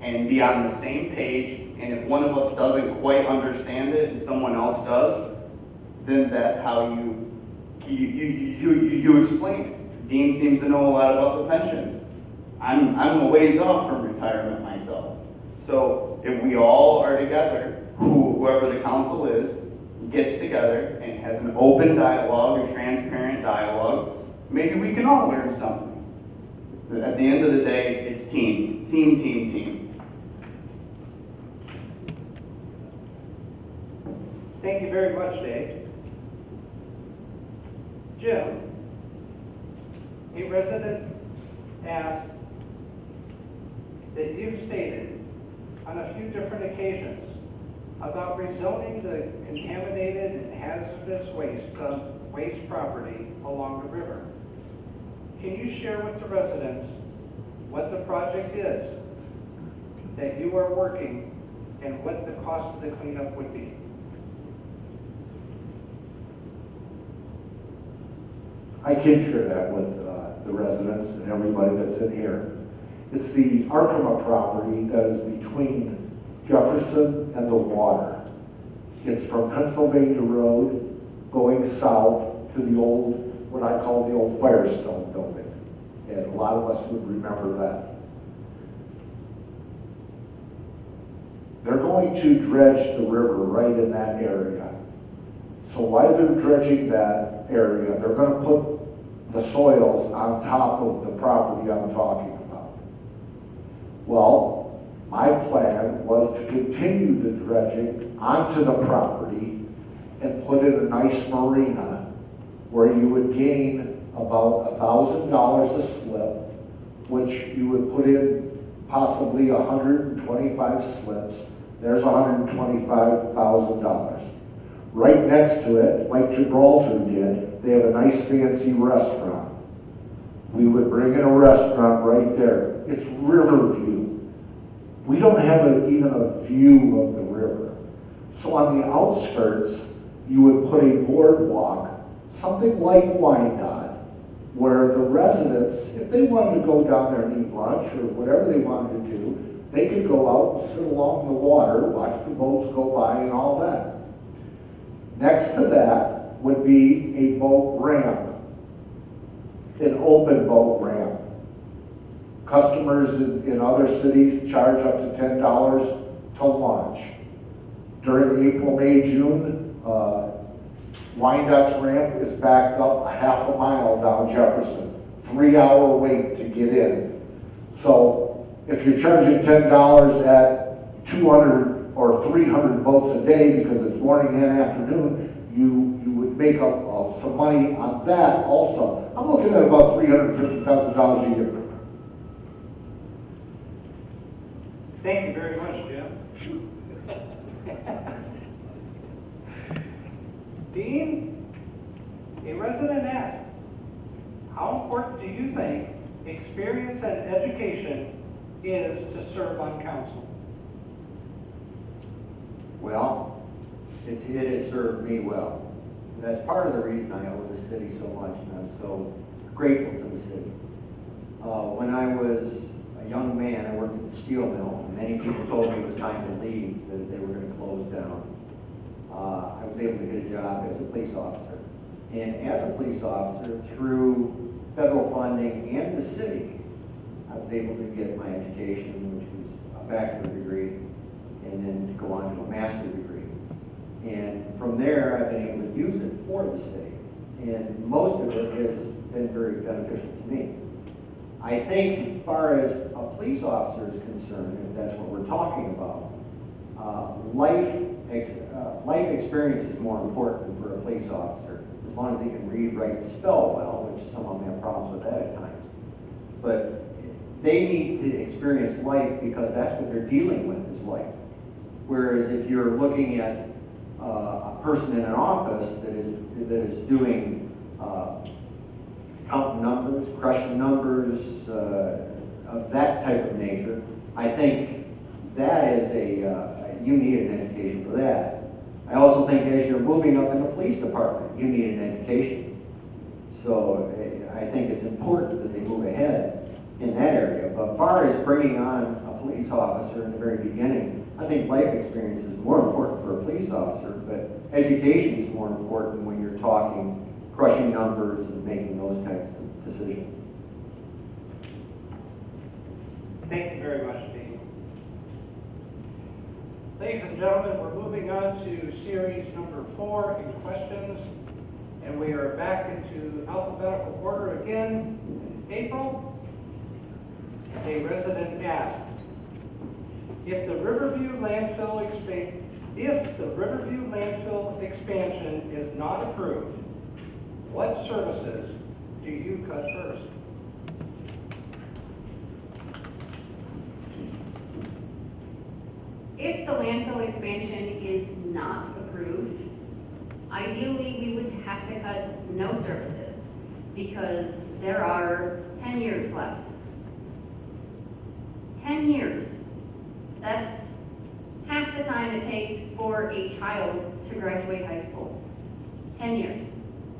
G: and be on the same page. And if one of us doesn't quite understand it and someone else does, then that's how you explain it. Dean seems to know a lot about the pensions. I'm a ways off from retirement myself. So if we all are together, whoever the council is, gets together and has an open dialogue, a transparent dialogue, maybe we can all learn something. At the end of the day, it's team.
D: Thank you very much, Dave. Jim, a resident asked that you've stated on a few different occasions about rezoning the contaminated and hazardous waste property along the river. Can you share with the residents what the project is that you are working and what the cost of the cleanup would be?
H: I can share that with the residents and everybody that's in here. It's the Arkema property that is between Jefferson and the water. It's from Pennsylvania Road going south to the old, what I call the old Firestone building. And a lot of us would remember that. They're going to dredge the river right in that area. So while they're dredging that area, they're going to put the soils on top of the property I'm talking about. Well, my plan was to continue the dredging onto the property and put in a nice marina where you would gain about $1,000 a slip, which you would put in possibly 125 slips. There's $125,000. Right next to it, like Gibraltar did, they have a nice fancy restaurant. We would bring in a restaurant right there. It's Riverview. We don't have even a view of the river. So on the outskirts, you would put a boardwalk, something like Wyandotte, where the residents, if they wanted to go down there and eat lunch or whatever they wanted to do, they could go out and sit along the water, watch the boats go by and all that. Next to that would be a boat ramp, an open boat ramp. Customers in other cities charge up to $10 to launch. During April, May, June, Wyandotte's ramp is backed up a half a mile down Jefferson. 3-hour wait to get in. So if you're charging $10 at 200 or 300 boats a day because it's morning and afternoon, you would make some money on that also. I'm looking at about $350,000 a year.
D: Thank you very much, Jim. Dean, a resident asked, how important do you think experience and education is to serve on council?
I: Well, it has served me well. That's part of the reason I owe the city so much, and I'm so grateful to the city. When I was a young man, I worked at the steel mill, and many people told me it was time to leave, that they were going to close down. I was able to get a job as a police officer. And as a police officer, through federal funding and the city, I was able to get my education, which was a bachelor's degree, and then to go on to a master's degree. And from there, I've been able to use it for the city. And most of it has been very beneficial to me. I think as far as a police officer is concerned, if that's what we're talking about, life experience is more important for a police officer, as long as they can read, write, and spell well, which some of them have problems with that at times. But they need to experience life because that's what they're dealing with is life. Whereas if you're looking at a person in an office that is doing counting numbers, crushing numbers, of that type of nature, I think that is you need an education for that. I also think as you're moving up in the police department, you need an education. So I think it's important that they move ahead in that area. But as far as bringing on a police officer in the very beginning, I think life experience is more important for a police officer, but education is more important when you're talking crushing numbers and making those types of decisions.
D: Thank you very much, Dean. Ladies and gentlemen, we're moving on to series number 4 in questions, and we are back into alphabetical order again. April, a resident asked, if the Riverview landfill expansion is not approved, what services do you cut first?
B: If the landfill expansion is not approved, ideally we would have to cut no services because there are 10 years left. 10 years. That's half the time it takes for a child to graduate high school. 10 years.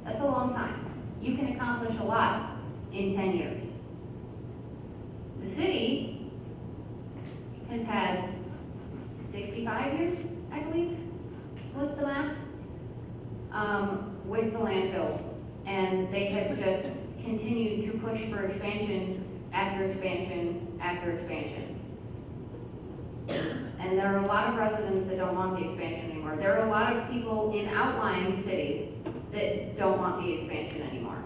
B: That's a long time. You can accomplish a lot in 10 years. The city has had 65 years, I believe, was the math, with the landfill. And they have just continued to push for expansion after expansion after expansion. And there are a lot of residents that don't want the expansion anymore. There are a lot of people in outlying cities that don't want the expansion anymore.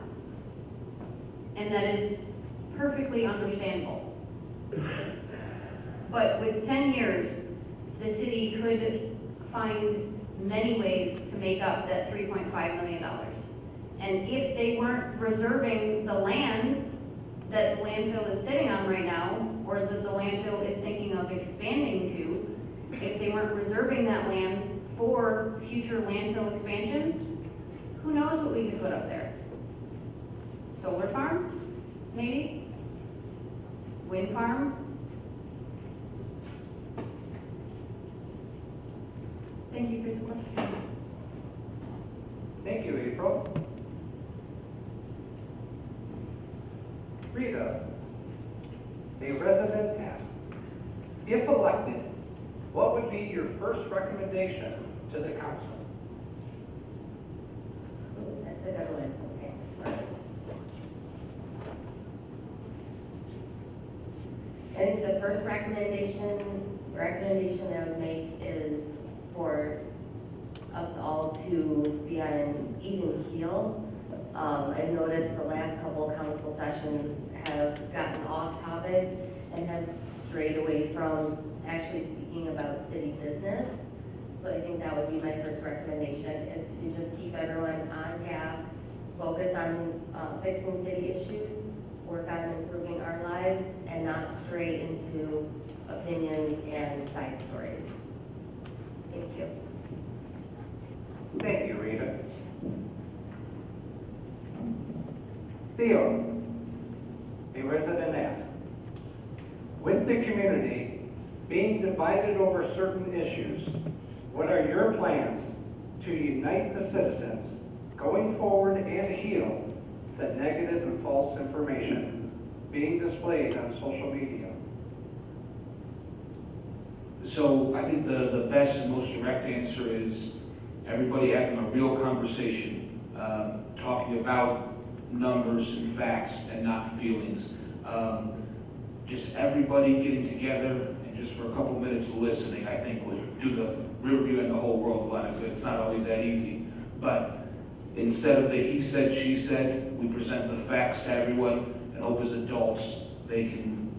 B: And that is perfectly understandable. But with 10 years, the city could find many ways to make up that $3.5 million. And if they weren't reserving the land that the landfill is sitting on right now, or that the landfill is thinking of expanding to, if they weren't reserving that land for future landfill expansions, who knows what we could put up there? Solar farm, maybe? Wind farm? Thank you for the question.
D: Thank you, April. Rita, a resident asked, if elected, what would be your first recommendation to the council?
E: That's a good one. Okay, first. I think the first recommendation that I would make is for us all to be on an even keel. I've noticed the last couple of council sessions have gotten off topic and have strayed away from actually speaking about city business. So I think that would be my first recommendation, is to just keep everyone on task, focus on fixing city issues, work on improving our lives, and not stray into opinions and side stories. Thank you.
D: Thank you, Rita. Theo, a resident asked, with the community being divided over certain issues, what are your plans to unite the citizens going forward and heal the negative and false information being displayed on social media?
F: So I think the best and most direct answer is everybody having a real conversation, talking about numbers and facts and not feelings. Just everybody getting together and just for a couple minutes listening, I think would do the Riverview and the whole world a lot of good. It's not always that easy, but instead of the he said, she said, we present the facts to everyone and hope as adults they can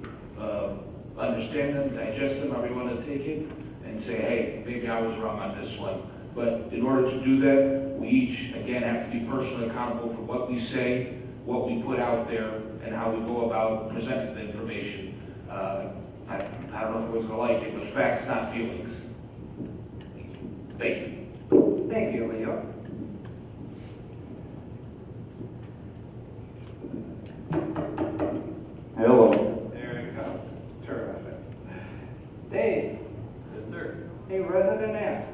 F: understand them, digest them, however you want to take it, and say, hey, maybe I was wrong on this one. But in order to do that, we each, again, have to be personally accountable for what we say, what we put out there, and how we go about presenting the information. I don't know if everyone's going to like it, but facts, not feelings. Thank you.
D: Thank you, Leo.
H: Hello.
D: There it goes. Terrific. Dave,
G: Yes, sir.
D: a resident asked,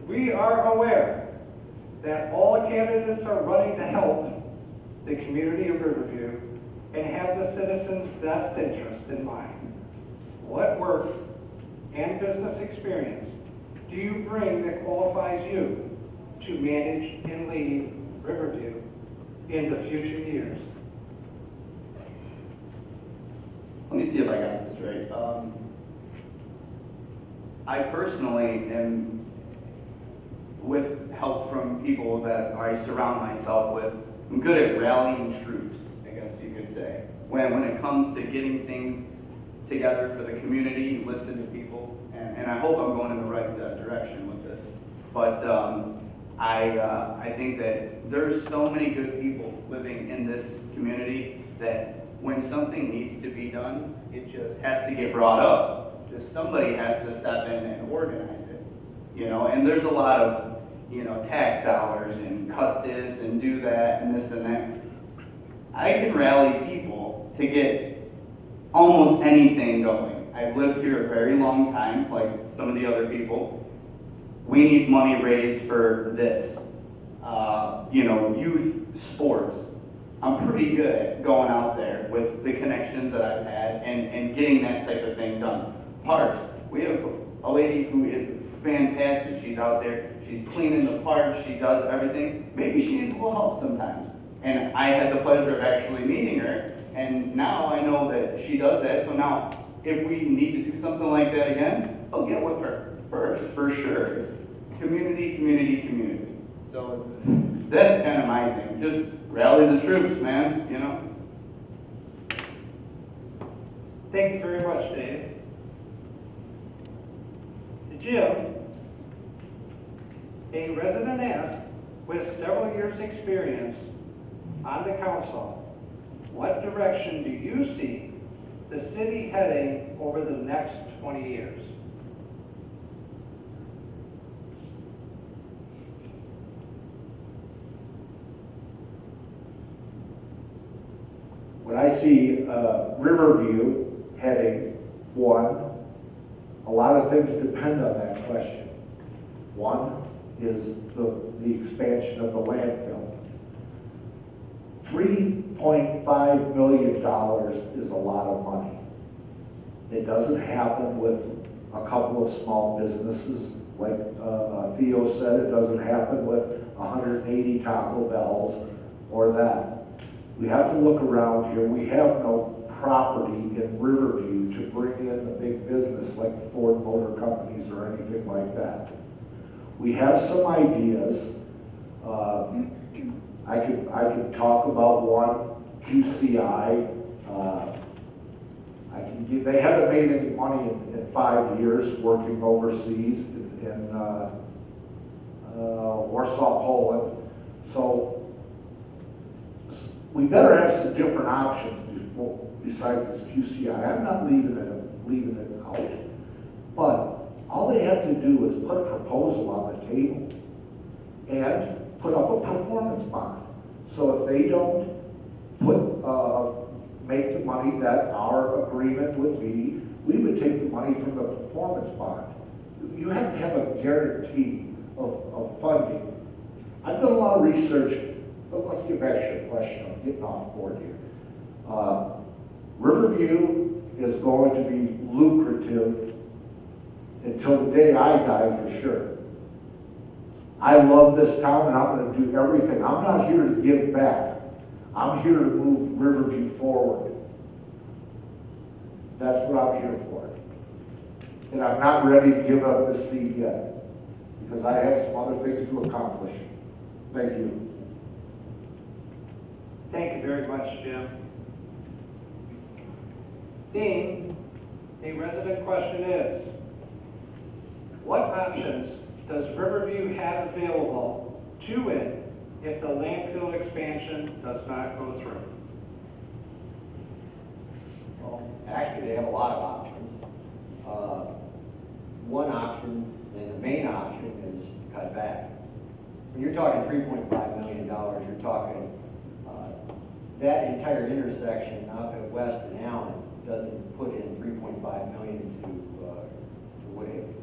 D: we are aware that all candidates are running to help the community of Riverview and have the citizens' best interest in mind. What work and business experience do you bring that qualifies you to manage and lead Riverview in the future years?
G: Let me see if I got this right. I personally am, with help from people that I surround myself with, I'm good at rallying troops, I guess you could say. When it comes to getting things together for the community, listen to people, and I hope I'm going in the right direction with this. But I think that there's so many good people living in this community that when something needs to be done, it just has to get brought up. Just somebody has to step in and organize it, you know. And there's a lot of, you know, tax dollars and cut this and do that and this and that. I can rally people to get almost anything going. I've lived here a very long time, like some of the other people. We need money raised for this. Youth sports. I'm pretty good at going out there with the connections that I've had and getting that type of thing done. Parks. We have a lady who is fantastic. She's out there. She's cleaning the parks. She does everything. Maybe she needs a little help sometimes. And I had the pleasure of actually meeting her. And now I know that she does that. So now, if we need to do something like that again, I'll get with her first, for sure. It's community, community, community. So that's kind of my thing. Just rally the troops, man,
D: Thank you very much, Dave. Jim, a resident asked, with several years' experience on the council, what direction do you see the city heading over the next 20 years?
H: When I see Riverview heading, one, a lot of things depend on that question. One is the expansion of the landfill. $3.5 million is a lot of money. It doesn't happen with a couple of small businesses. Like Theo said, it doesn't happen with 180 Taco Bells or that. We have to look around here. We have no property in Riverview to bring in a big business like Ford Motor Companies or anything like that. We have some ideas. I could talk about one, QCI. They haven't made any money in 5 years working overseas in Warsaw, Poland. So we better have some different options besides this QCI. I'm not leaving it out, but all they have to do is put a proposal on the table and put up a performance bond. So if they don't make the money that our agreement would be, we would take the money from the performance bond. You have to have a guarantee of funding. I've done a lot of research, but let's get back to your question. I'm getting off board here. Riverview is going to be lucrative until the day I die, for sure. I love this town and I'm going to do everything. I'm not here to give back. I'm here to move Riverview forward. That's what I'm here for. And I'm not ready to give up this seat yet because I have some other things to accomplish. Thank you.
D: Thank you very much, Jim. Dean, a resident question is, what options does Riverview have available to it if the landfill expansion does not go through?
I: Well, actually, they have a lot of options. One option, and the main option, is to cut back. When you're talking $3.5 million, you're talking that entire intersection up at West and Allen doesn't put in $3.5 million to Woodhaven.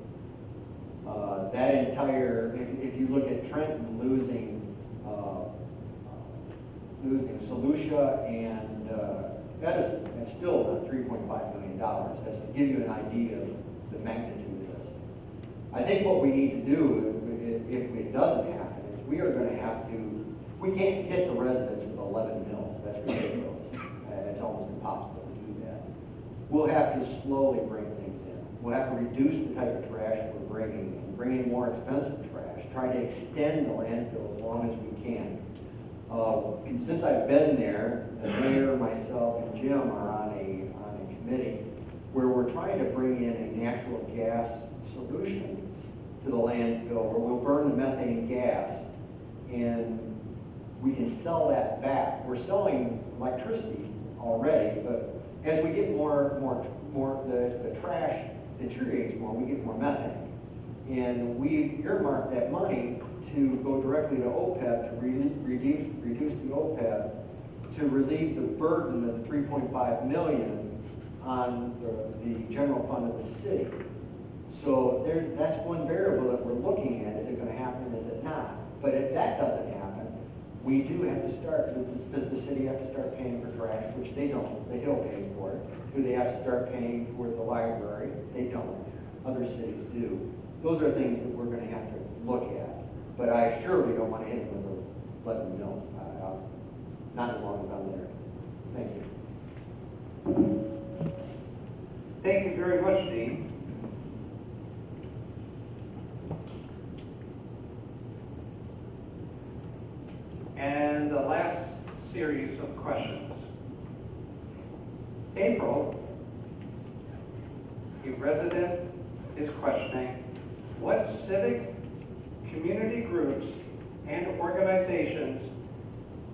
I: That entire, if you look at Trenton losing Solutia and that's still not $3.5 million. That's to give you an idea of the magnitude of this. I think what we need to do, if it doesn't happen, is we are going to have to, we can't hit the residents with 11 mills. That's ridiculous. It's almost impossible to do that. We'll have to slowly bring things in. We'll have to reduce the type of trash we're bringing in, bring in more expensive trash, try to extend the landfill as long as we can. Since I've been there, the mayor, myself, and Jim are on a committee where we're trying to bring in a natural gas solution to the landfill where we'll burn the methane gas and we can sell that back. We're selling electricity already, but as we get more, as the trash deteriorates more, we get more methane. And we've earmarked that money to go directly to OPEB to reduce the OPEB to relieve the burden of the $3.5 million on the general fund of the city. So that's one variable that we're looking at. Is it gonna happen, is it not? But if that doesn't happen, we do have to start, does the city have to start paying for trash, which they don't, the Hill pays for it. Do they have to start paying for the library? They don't. Other cities do. Those are things that we're gonna have to look at. But I surely don't wanna hit them with a lead mills, not as long as I'm there. Thank you.
D: Thank you very much, Dean. And the last series of questions. April, a resident is questioning, what civic, community groups, and organizations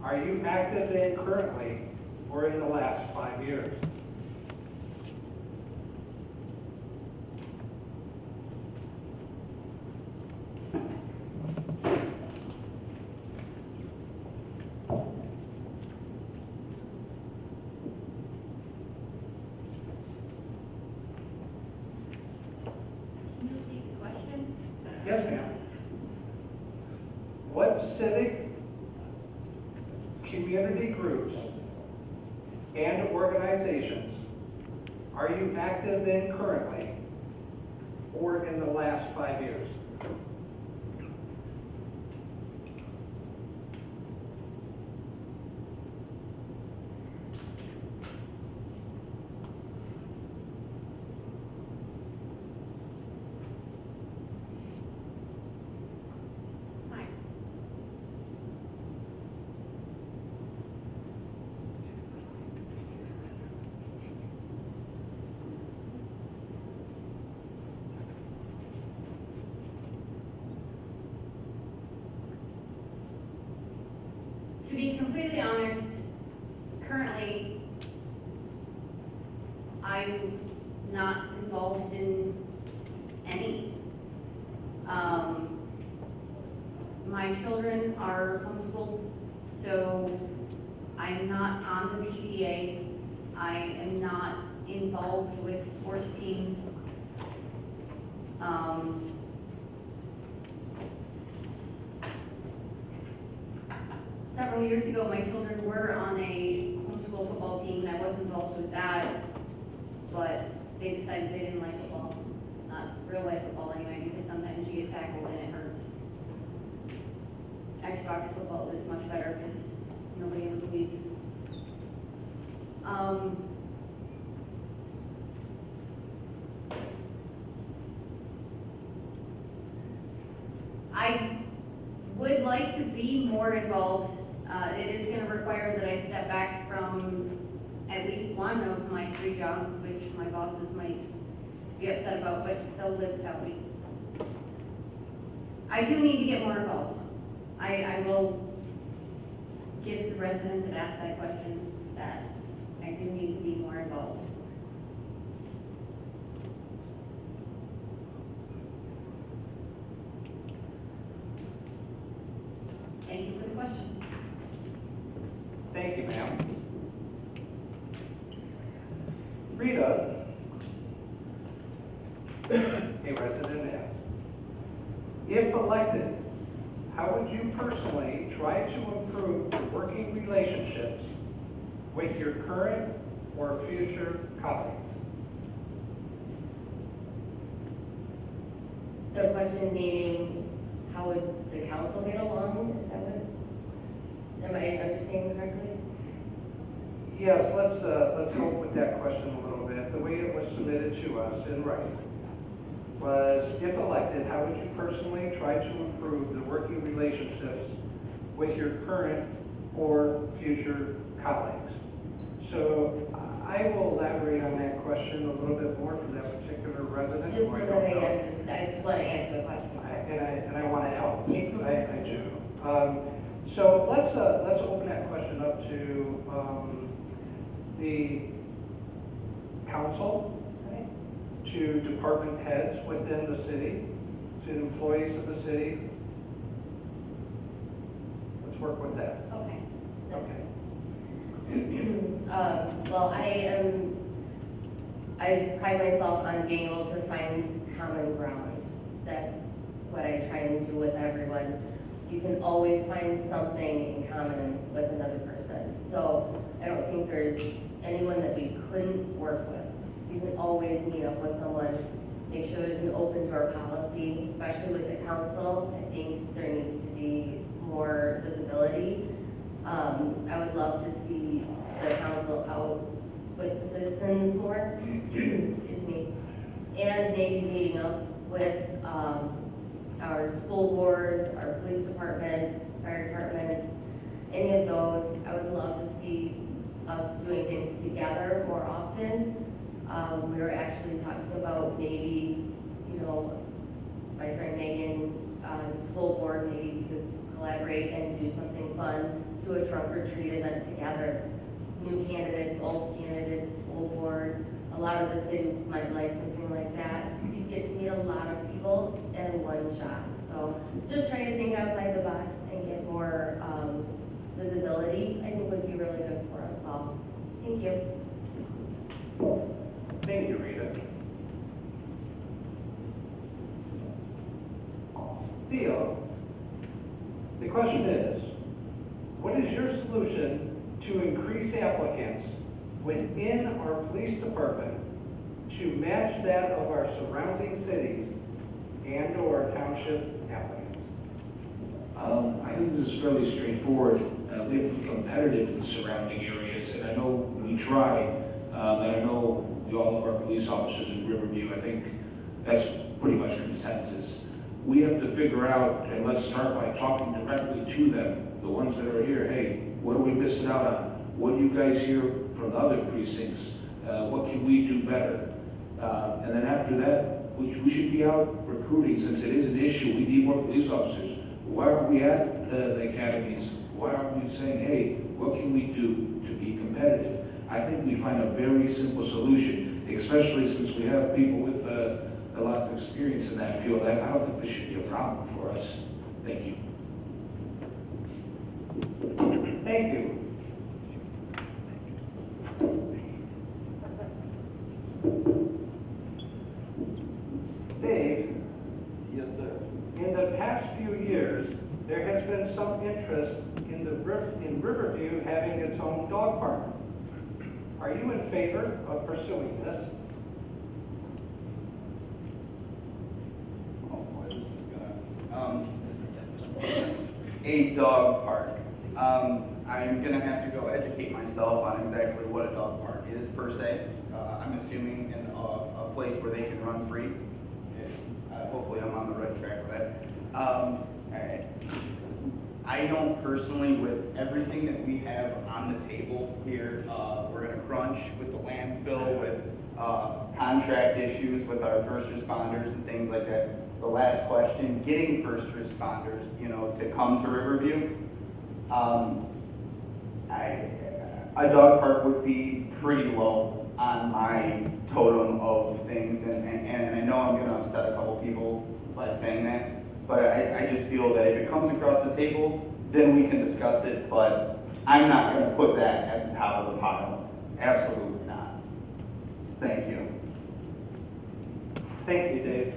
D: are you active in currently or in the last 5 years?
B: Can you repeat the question?
D: Yes, ma'am. What civic, community groups, and organizations are you active in currently or in the last 5 years?
B: Hi. To be completely honest, currently, I'm not involved in any. My children are homeschooled, so I'm not on the PTA. I am not involved with sports teams. Several years ago, my children were on a homeschool football team, and I was involved with that, but they decided they didn't like football, not real life football anyway, because sometimes you get tackled and it hurts. Xbox football is much better because nobody ever bleeds. I would like to be more involved. It is going to require that I step back from at least one of my 3 jobs, which my bosses might be upset about, but they'll live without me. I do need to get more involved. I will give the resident that asked that question that I do need to be more involved. Thank you for the question.
D: Thank you, ma'am. Rita, a resident asks, if elected, how would you personally try to improve the working relationships with your current or future colleagues?
E: The question being, how would the council get along? Is that what, am I understanding correctly?
D: Yes, let's help with that question a little bit. The way it was submitted to us in writing was, if elected, how would you personally try to improve the working relationships with your current or future colleagues? So I will elaborate on that question a little bit more for that particular resident.
E: Just
D: who
E: so
D: I
E: that
D: don't
E: I
D: know.
E: understand, I just want to answer the question.
D: And I want to help. I do. So let's open that question up to the council,
E: Okay.
D: to department heads within the city, to the employees of the city. Let's work with that.
E: Okay.
D: Okay.
E: Well, I am I pride myself on being able to find common ground. That's what I try and do with everyone. You can always find something in common with another person. So I don't think there's anyone that we couldn't work with. You can always meet up with someone, make sure there's an open door policy, especially with the council. I think there needs to be more visibility. I would love to see the council out with the citizens more, excuse me, and maybe meeting up with our school boards, our police departments, fire departments, any of those. I would love to see us doing things together more often. We were actually talking about maybe, you know, my friend Megan, the school board, maybe we could collaborate and do something fun, do a trunk or treat event together. New candidates, old candidates, school board, a lot of the city might like something like that. You get to meet a lot of people in one shot. So just trying to think outside the box and get more visibility, I think would be really good for us all. Thank you.
D: Thank you, Rita. Theo, the question is, what is your solution to increase applicants within our police department to match that of our surrounding cities and/or township applicants?
F: I think this is fairly straightforward. We have to be competitive in the surrounding areas, and I know we try, and I know we all love our police officers in Riverview. I think that's pretty much consensus. We have to figure out, and let's start by talking directly to them, the ones that are here. Hey, what are we missing out on? What do you guys hear from the other precincts? What can we do better? And then after that, we should be out recruiting, since it is an issue. We need more police officers. Why aren't we at the academies? Why aren't we saying, hey, what can we do to be competitive? I think we find a very simple solution, especially since we have people with a lot of experience in that field. I don't think this should be a problem for us. Thank you.
D: Thank you. Dave?
G: Yes, sir.
D: In the past few years, there has been some interest in Riverview having its own dog park. Are you in favor of pursuing this?
G: Oh boy, this is gonna, a dog park. I'm gonna have to go educate myself on exactly what a dog park is per se. I'm assuming in a place where they can run free. Hopefully I'm on the right track with that. Alright. I don't personally, with everything that we have on the table here, we're gonna crunch with the landfill, with contract issues with our first responders and things like that. The last question, getting first responders, you know, to come to Riverview. A dog park would be pretty low on my totem of things, and I know I'm gonna upset a couple people by saying that, but I just feel that if it comes across the table, then we can discuss it, but I'm not gonna put that at the top of the pile. Absolutely not. Thank you.
D: Thank you, Dave.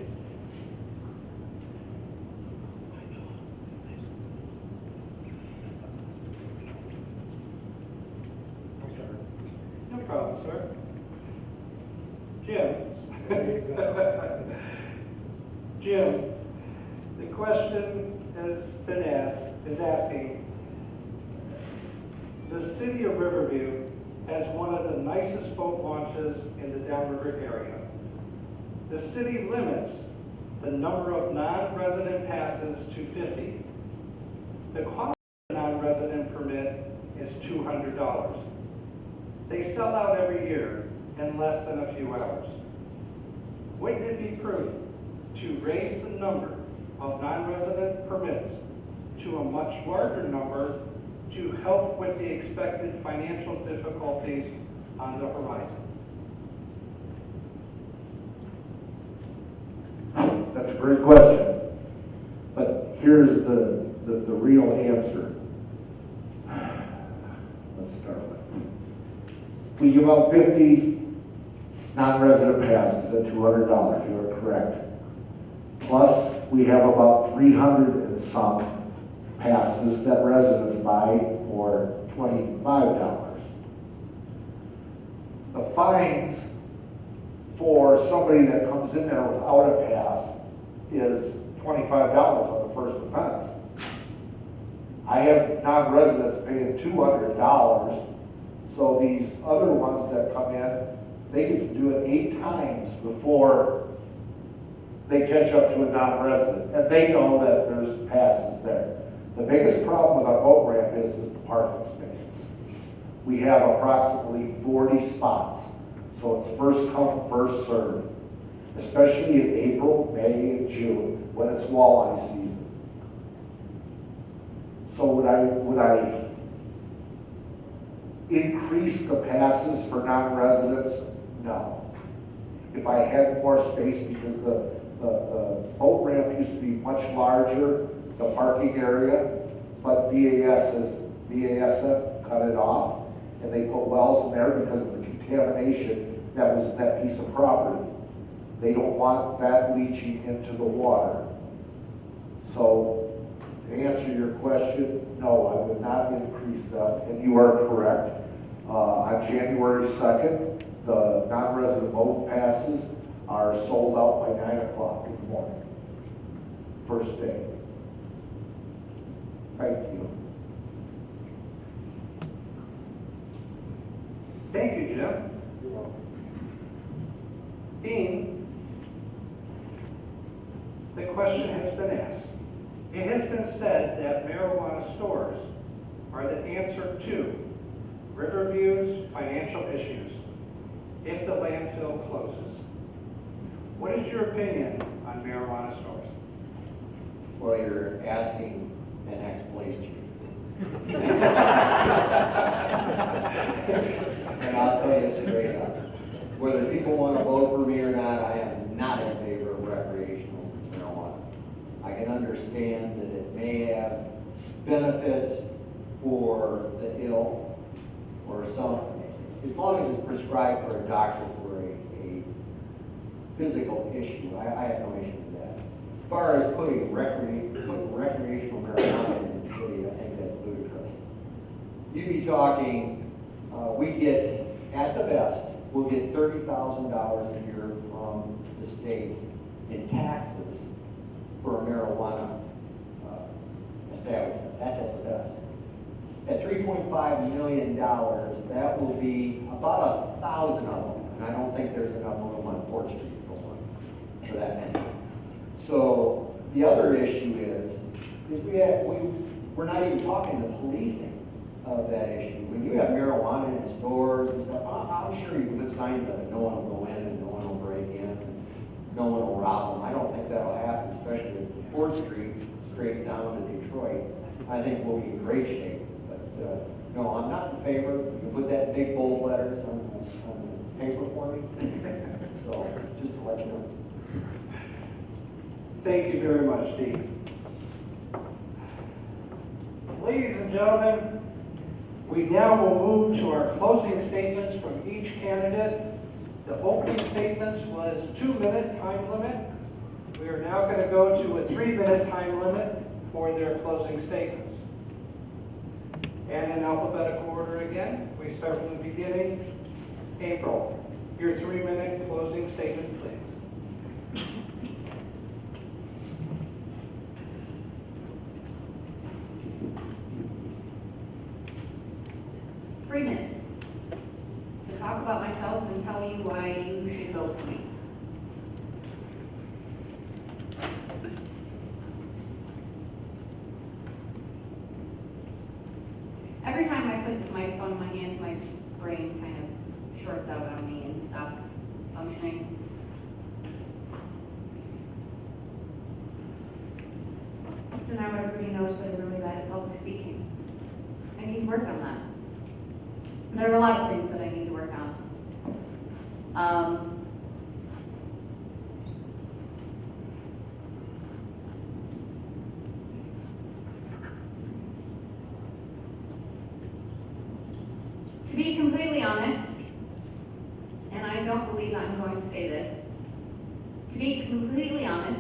D: No problem, sir. Jim? Jim, the question has been is asking, the city of Riverview has one of the nicest boat launches in the downriver area. The city limits the number of non-resident passes to 50. The cost of a non-resident permit is $200. They sell out every year in less than a few hours. Wouldn't it be prudent to raise the number of non-resident permits to a much larger number to help with the expected financial difficulties on the horizon?
H: That's a great question. But here's the real answer. Let's start with. We give out 50 non-resident the $200, you are correct. Plus, we have about 300 and some passes that residents buy for $25. The fines for somebody that comes in there without a pass is $25 on the first offense. I have non-residents paying $200, so these other ones that come in, they get to do it 8 times before they catch up to a non-resident, and they know that there's passes there. The biggest problem with our boat ramp is the parking spaces. We have approximately 40 spots, so it's first come, first served, especially in April, May, and June, when it's walleye season. So would I increase the passes for non-residents? No. If I had more space, because the boat ramp used to be much larger, the parking area, but BASF cut it off, and they put wells in there because of the contamination that was in that piece of property. They don't want that leaching into the water. So, to answer your question, no, I would not increase that, and you are correct. On January 2nd, the non-resident boat passes are sold out by 9 o'clock in the morning, first day. Thank you.
D: Thank you, Jim. Dean, the question has been asked. It has been said that marijuana stores are the answer to Riverview's financial issues if the landfill closes. What is your opinion on marijuana stores?
I: Well, you're asking an ex-police chief. And I'll tell you straight up, whether people want to vote for me or not, I am not in favor of recreational marijuana. I can understand that it may have benefits for the ill or some, as long as it's prescribed for a doctor for a physical issue, I have no issue with that. As far as putting recreational marijuana in the city, I think that's ludicrous. You'd be talking, we get, at the best, we'll get $30,000 a year from the state in taxes for a marijuana establishment. That's at the best. At $3.5 million, that will be about 1,000 of them. And I don't think there's enough room on 4th Street for that many. So the other issue is we're not even talking the policing of that issue. When you have marijuana in stores and stuff, I'm sure you can put signs up and no one will go in and no one will break in and no one will rob them. I don't think that'll happen, especially with 4th Street straight down to Detroit. I think we'll be in great shape. But no, I'm not in favor. You can put that big bold letters on the paper for me. So just to let you know.
D: Thank you very much, Dean. Ladies and gentlemen, we now will move to our closing statements from each candidate. The opening statements was 2-minute time limit. We are now going to go to a 3-minute time limit for their closing statements. And in alphabetical order again, we start from the beginning. April, your 3-minute closing statement, please.
B: Three minutes to talk about myself and tell you why you should vote for me. Every time I put this microphone in my hand, my brain kind of shorts out on me and stops functioning. So now everybody knows that I'm really bad at public speaking. I need to work on that. There are a lot of things that I need to work on. To be completely honest, and I don't believe I'm going to say this, to be completely honest,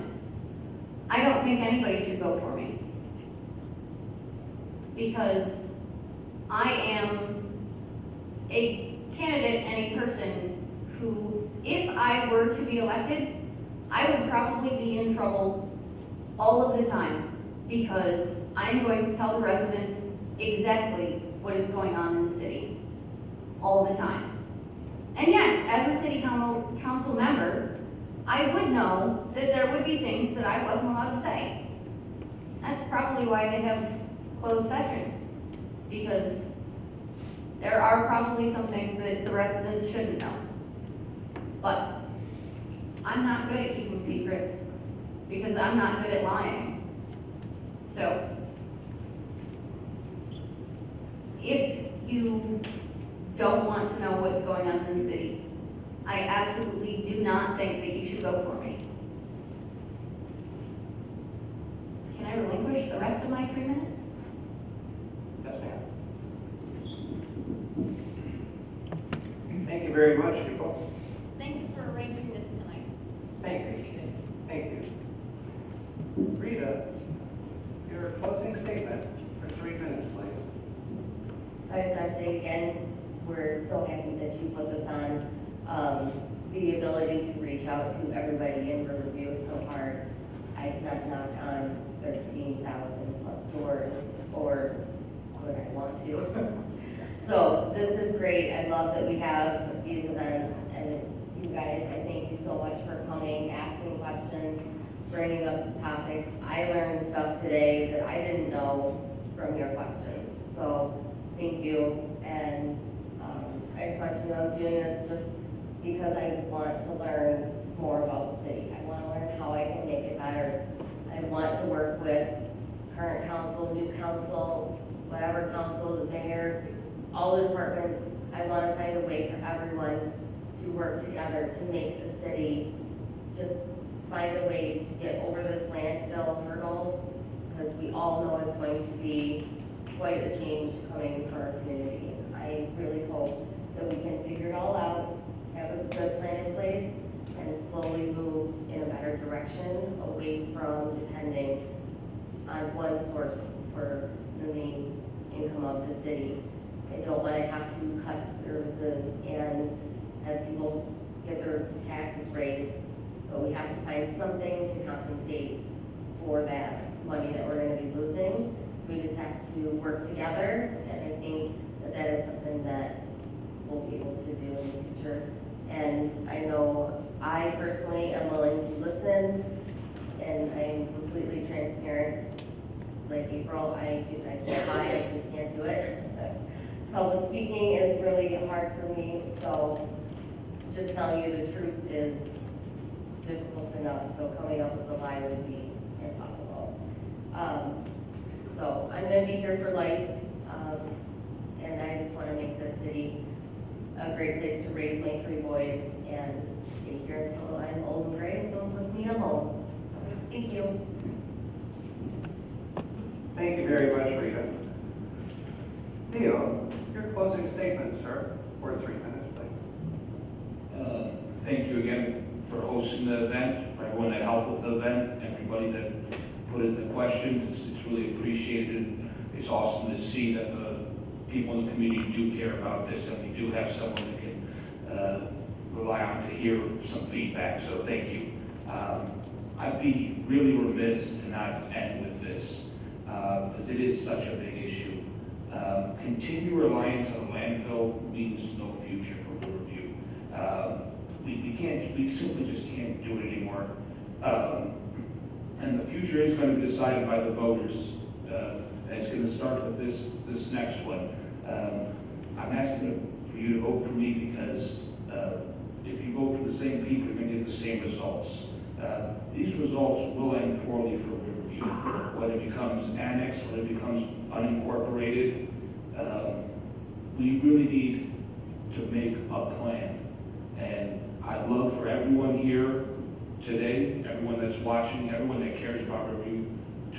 B: I don't think anybody should vote for me. Because I am a candidate and a person who, if I were to be elected, I would probably be in trouble all of the time, because I'm going to tell the residents exactly what is going on in the city, all the time. And yes, as a city council member, I would know that there would be things that I wasn't allowed to say. That's probably why they have closed sessions, because there are probably some things that the residents shouldn't know. But I'm not good at keeping secrets, because I'm not good at lying. So, if you don't want to know what's going on in the city, I absolutely do not think that you should vote for me. Can I relinquish the rest of my 3 minutes?
D: Yes, ma'am. Thank you very much, people.
B: Thank you for arranging this tonight.
D: Thank you. Thank you. Rita, your closing statement for 3 minutes, please.
E: I just want to say again, we're so happy that you put this on. The ability to reach out to everybody in Riverview is so hard. I cannot knock on 13,000 plus doors, or would I want to? So this is great. I love that we have these events, and you guys, I thank you so much for coming, asking questions, bringing up topics. I learned stuff today that I didn't know from your questions. So thank you. And I just want you to know I'm doing this just because I want to learn more about the city. I want to learn how I can make it better. I want to work with current council, new council, whatever council, the mayor, all the departments. I want to find a way for everyone to work together to make the city just find a way to get over this landfill hurdle, because we all know it's going to be quite a change coming for our community. I really hope that we can figure it all out, have a good plan in place, and slowly move in a better direction away from depending on one source for the main income of the city. I don't want to have to cut services and have people get their taxes raised, but we have to find something to compensate for that money that we're going to be losing. So we just have to work together, and I think that that is something that we'll be able to do in the future. And I know I personally am willing to listen, and I'm completely transparent. Like April, I can't lie, I can't do it. Public speaking is really hard for me, so just telling you the truth is difficult enough, so coming up with a lie would be impossible. So I'm gonna be here for life, and I just wanna make this city a great place to raise my 3 boys and stay here until I'm old and gray and someone puts me in a home. So, thank you.
D: Thank you very much, Rita. Theo, your closing statement, sir, for 3 minutes, please.
F: Thank you again for hosting the event, for everyone that helped with the event, everybody that put in the questions. It's really appreciated. It's awesome to see that the people in the community do care about this, and we do have someone that can rely on to hear some feedback, so thank you. I'd be really remiss to not end with this, because it is such a big issue. Continued reliance on landfill means no future for Riverview. We simply just can't do it anymore. And the future is going to be decided by the voters. And it's going to start with this next one. I'm asking for you to vote for me because if you vote for the same people, you're going to get the same results. These results will end poorly for Riverview, whether it becomes annexed, whether it becomes unincorporated. We really need to make a plan. And I'd love for everyone here today, everyone that's watching, everyone that cares about Riverview,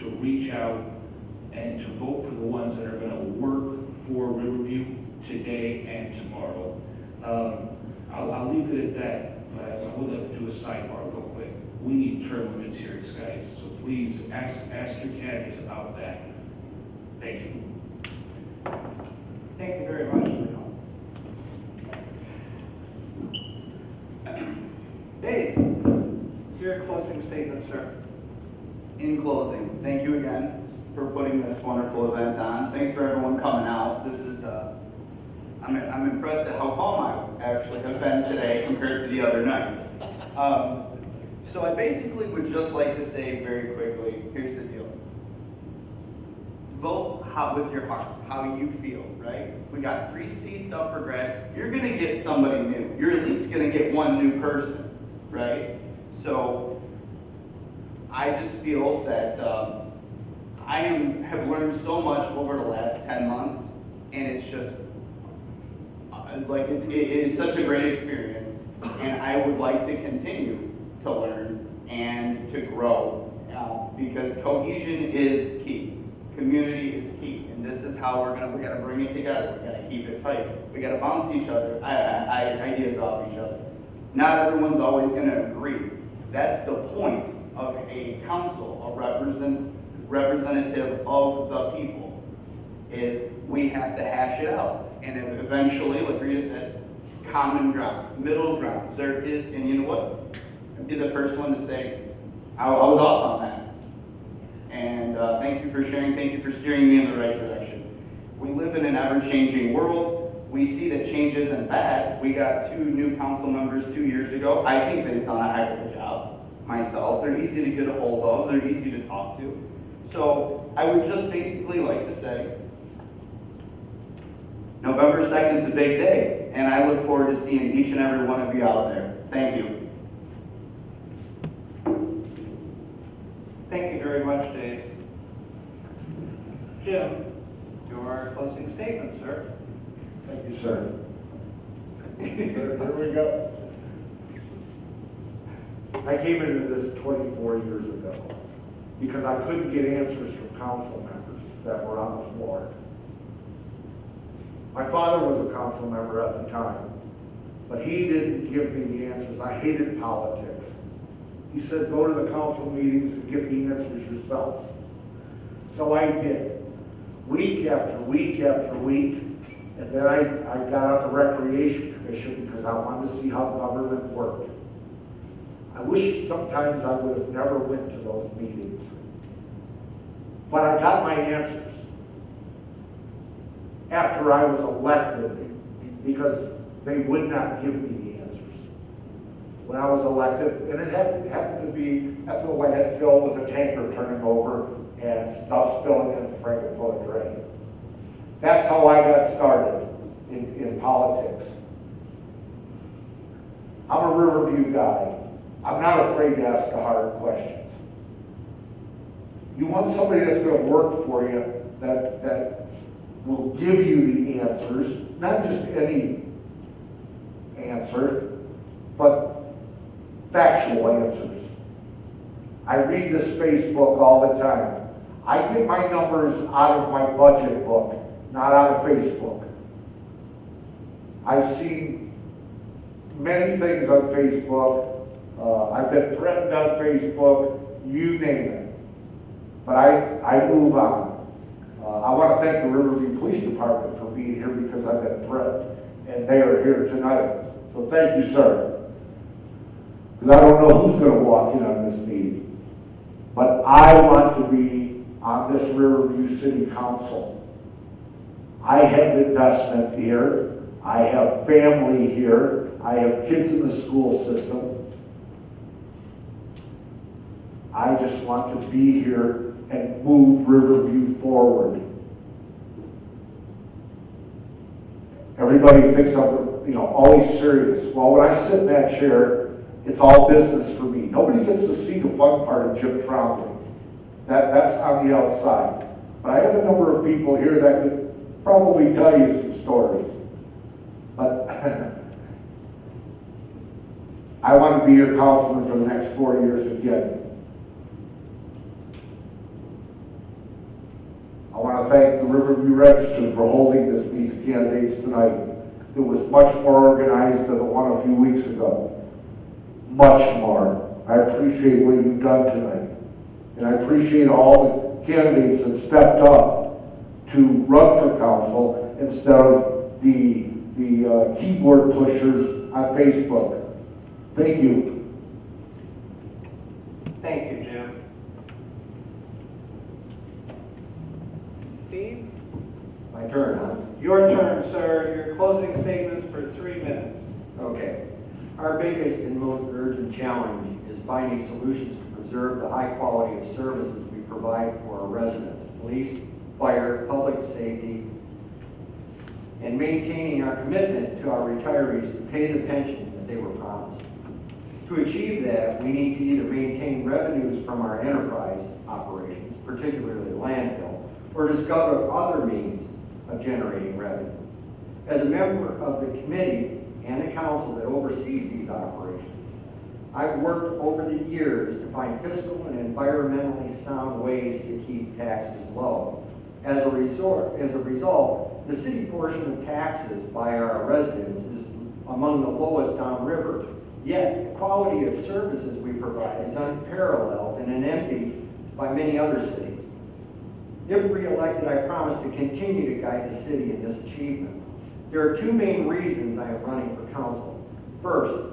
F: to reach out and to vote for the ones that are going to work for Riverview today and tomorrow. I'll leave it at that, but I would like to do a sidebar real quick. we need term limits here, guys, so please ask your candidates about that. Thank you.
D: Thank you very much, Leo. Dave, your closing statement, sir.
G: In closing, thank you again for putting this wonderful event on. Thanks for everyone coming out. This is, I'm impressed at how calm I actually have been today compared to the other night. So I basically would just like to say very quickly, here's the deal. Vote with your heart, how you feel, right? We got 3 seats up for grabs. You're gonna get somebody new. You're at least gonna get one new person, right? So I just feel that I have learned so much over the last 10 months, and it's just it's such a great experience, and I would like to continue to learn and to grow because cohesion is key, community is key, and this is how we gotta bring it together. We gotta keep it tight. We gotta bounce each other ideas off each other. Not everyone's always gonna agree. That's the point of a council, a representative of the people, is we have to hash it out. And eventually, like Rita said, common ground, middle ground. There is, and you know what? I'd be the first one to say, I was off on that. And thank you for sharing, thank you for steering me in the right direction. We live in an ever-changing world. We see that change isn't bad. We got 2 new council members 2 years ago. I think they've done a heck of a job. Myself, they're easy to get a hold of, they're easy to talk to. So I would just basically like to say, November 2nd is a big day, and I look forward to seeing each and every one of you out there. Thank you.
D: Thank you very much, Dave. Jim, your closing statement, sir.
H: Thank you, sir. Here we go. I came into this 24 years ago because I couldn't get answers from council members that were on the floor. My father was a council member at the time, but he didn't give me the answers. I hated politics. He said, go to the council meetings and get the answers yourself. So I did, week after week after week. And then I got on the Recreation Commission because I wanted to see how government worked. I wish sometimes I would have never went to those meetings. But I got my answers after I was elected because they would not give me the answers. When I was elected, and it happened to be at the landfill with a tanker turning over and stuff spilling in the Frankenfoot drain. That's how I got started in politics. I'm a Riverview guy. I'm not afraid to ask the hard questions. You want somebody that's going to work for you, that will give you the answers, not just any answer, but factual answers. I read this Facebook all the time. I get my numbers out of my budget book, not out of Facebook. I've seen many things on Facebook. I've been threatened on Facebook, you name it. But I move on. I want to thank the Riverview Police Department for being here because I've been threatened, and they are here tonight. So thank you, sir. Because I don't know who's going to walk in on this meeting. But I want to be on this Riverview City Council. I have investment here. I have family here. I have kids in the school system. I just want to be here and move Riverview forward. Everybody thinks I'm, always serious. Well, when I sit in that chair, it's all business for me. Nobody gets to see the fun part of Jim Trombley. That's on the outside. But I have a number of people here that could probably tell you some stories. But I want to be your councilman for the next 4 years again. I want to thank the Riverview Register for holding this meet the candidates tonight. It was much more organized than the one a few weeks ago. Much more. I appreciate what you've done tonight. And I appreciate all the candidates that stepped up to run for council instead of the keyboard pushers on Facebook. Thank you.
D: Thank you, Jim. Steve?
I: My turn, huh?
D: Your turn, sir. Your closing statements for 3 minutes.
I: Okay. Our biggest and most urgent challenge is finding solutions to preserve the high quality of services we provide for our residents, police, fire, public safety, and maintaining our commitment to our retirees to pay the pension that they were promised. To achieve that, we need to either maintain revenues from our enterprise operations, particularly landfill, or discover other means of generating revenue. As a member of the committee and the council that oversees these operations, I've worked over the years to find fiscal and environmentally sound ways to keep taxes low. As a result, the city portion of taxes by our residents is among the lowest downriver, yet the quality of services we provide is unparalleled and unenvied by many other cities. If re-elected, I promise to continue to guide the city in this achievement. There are 2 main reasons I am running for council. First,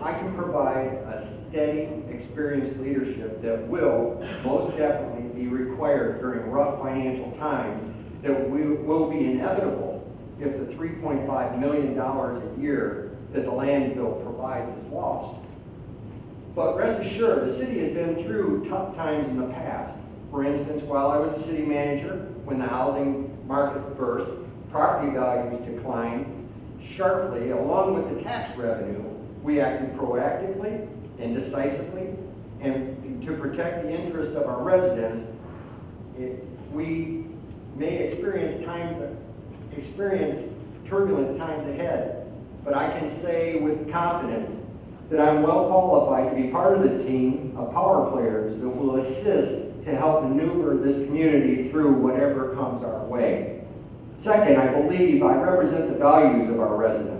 I: I can provide a steady, experienced leadership that will most definitely be required during rough financial times that will be inevitable if the $3.5 million a year that the landfill provides is lost. But rest assured, the city has been through tough times in the past. For instance, while I was the city manager, when the housing market burst, property values declined sharply along with the tax revenue. We acted proactively and decisively, and to protect the interest of our residents, we may experience turbulent times ahead, but I can say with confidence that I'm well qualified to be part of the team of power players that will assist to help maneuver this community through whatever comes our way. Second, I believe I represent the values of our residents.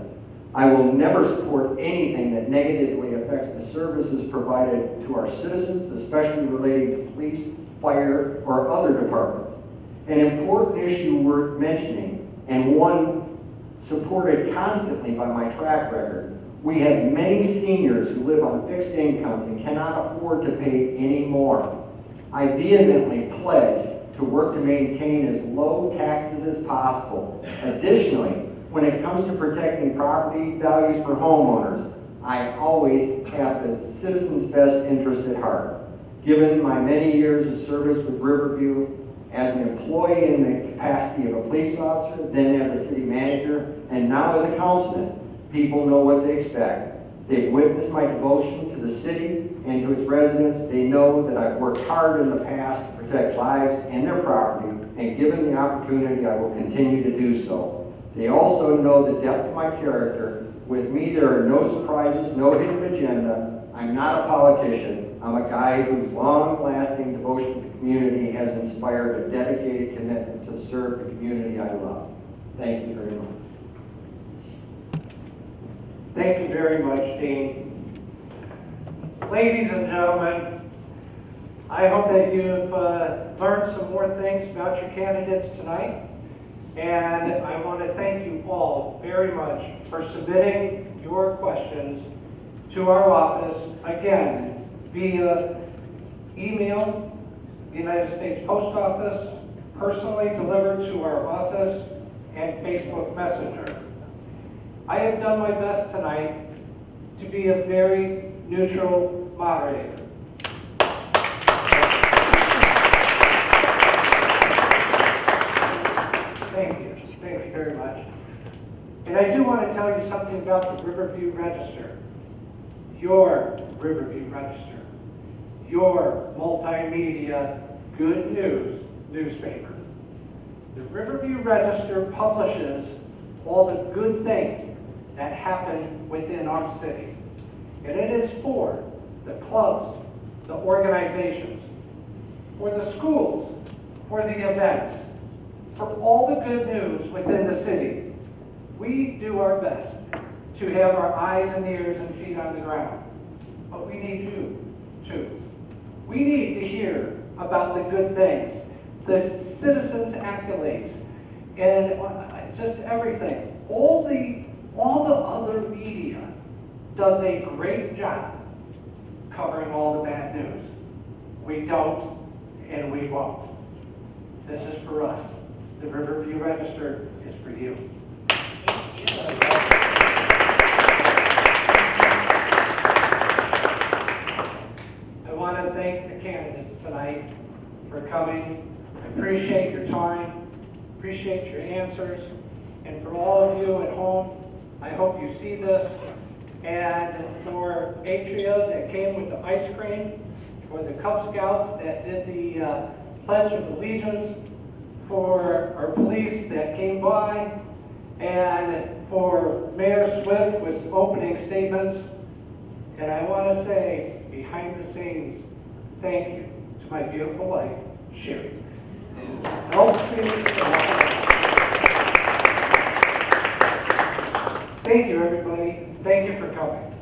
I: I will never support anything that negatively affects the services provided to our citizens, especially relating to police, fire, or other departments. An important issue worth mentioning, and one supported constantly by my track record, we have many seniors who live on fixed incomes and cannot afford to pay any more. I vehemently pledge to work to maintain as low taxes as possible. Additionally, when it comes to protecting property values for homeowners, I always have the citizens' best interest at heart. Given my many years of service with Riverview as an employee in the capacity of a police officer, then as a city manager, and now as a councilman, people know what to expect. They've witnessed my devotion to the city and to its residents. They know that I've worked hard in the past to protect lives and their property, and given the opportunity, I will continue to do so. They also know the depth of my character. With me, there are no surprises, no hidden agenda. I'm not a politician. I'm a guy whose long-lasting devotion to the community has inspired a dedicated commitment to serve the community I love. Thank you very much.
D: Thank you very much, Dean. Ladies and gentlemen, I hope that you've learned some more things about your candidates tonight. And I want to thank you all very much for submitting your questions to our office, again, via email, the United States Post Office, personally delivered to our office, and Facebook Messenger. I have done my best tonight to be a very neutral moderator. Thank you very much. And I do want to tell you something about the Riverview Register, your Riverview Register, your multimedia good news newspaper. The Riverview Register publishes all the good things that happen within our city. And it is for the clubs, the organizations, for the schools, for the events, for all the good news within the city. We do our best to have our eyes and ears and feet on the ground. But we need you. We need to hear about the good things, the citizens' accolades, and just everything. All the other media does a great job covering all the bad news. We don't, and we won't. This is for us. The Riverview Register is for you. I want to thank the candidates tonight for coming. I appreciate your time, appreciate your answers, and for all of you at home, I hope you see this. And for Atria that came with the ice cream, for the Cub Scouts that did the Pledge of Allegiance, for our police that came by, and for Mayor Swift with opening statements. And I want to say, behind the scenes, thank you to my beautiful wife, Sherry. Thank you, everybody. Thank you for coming.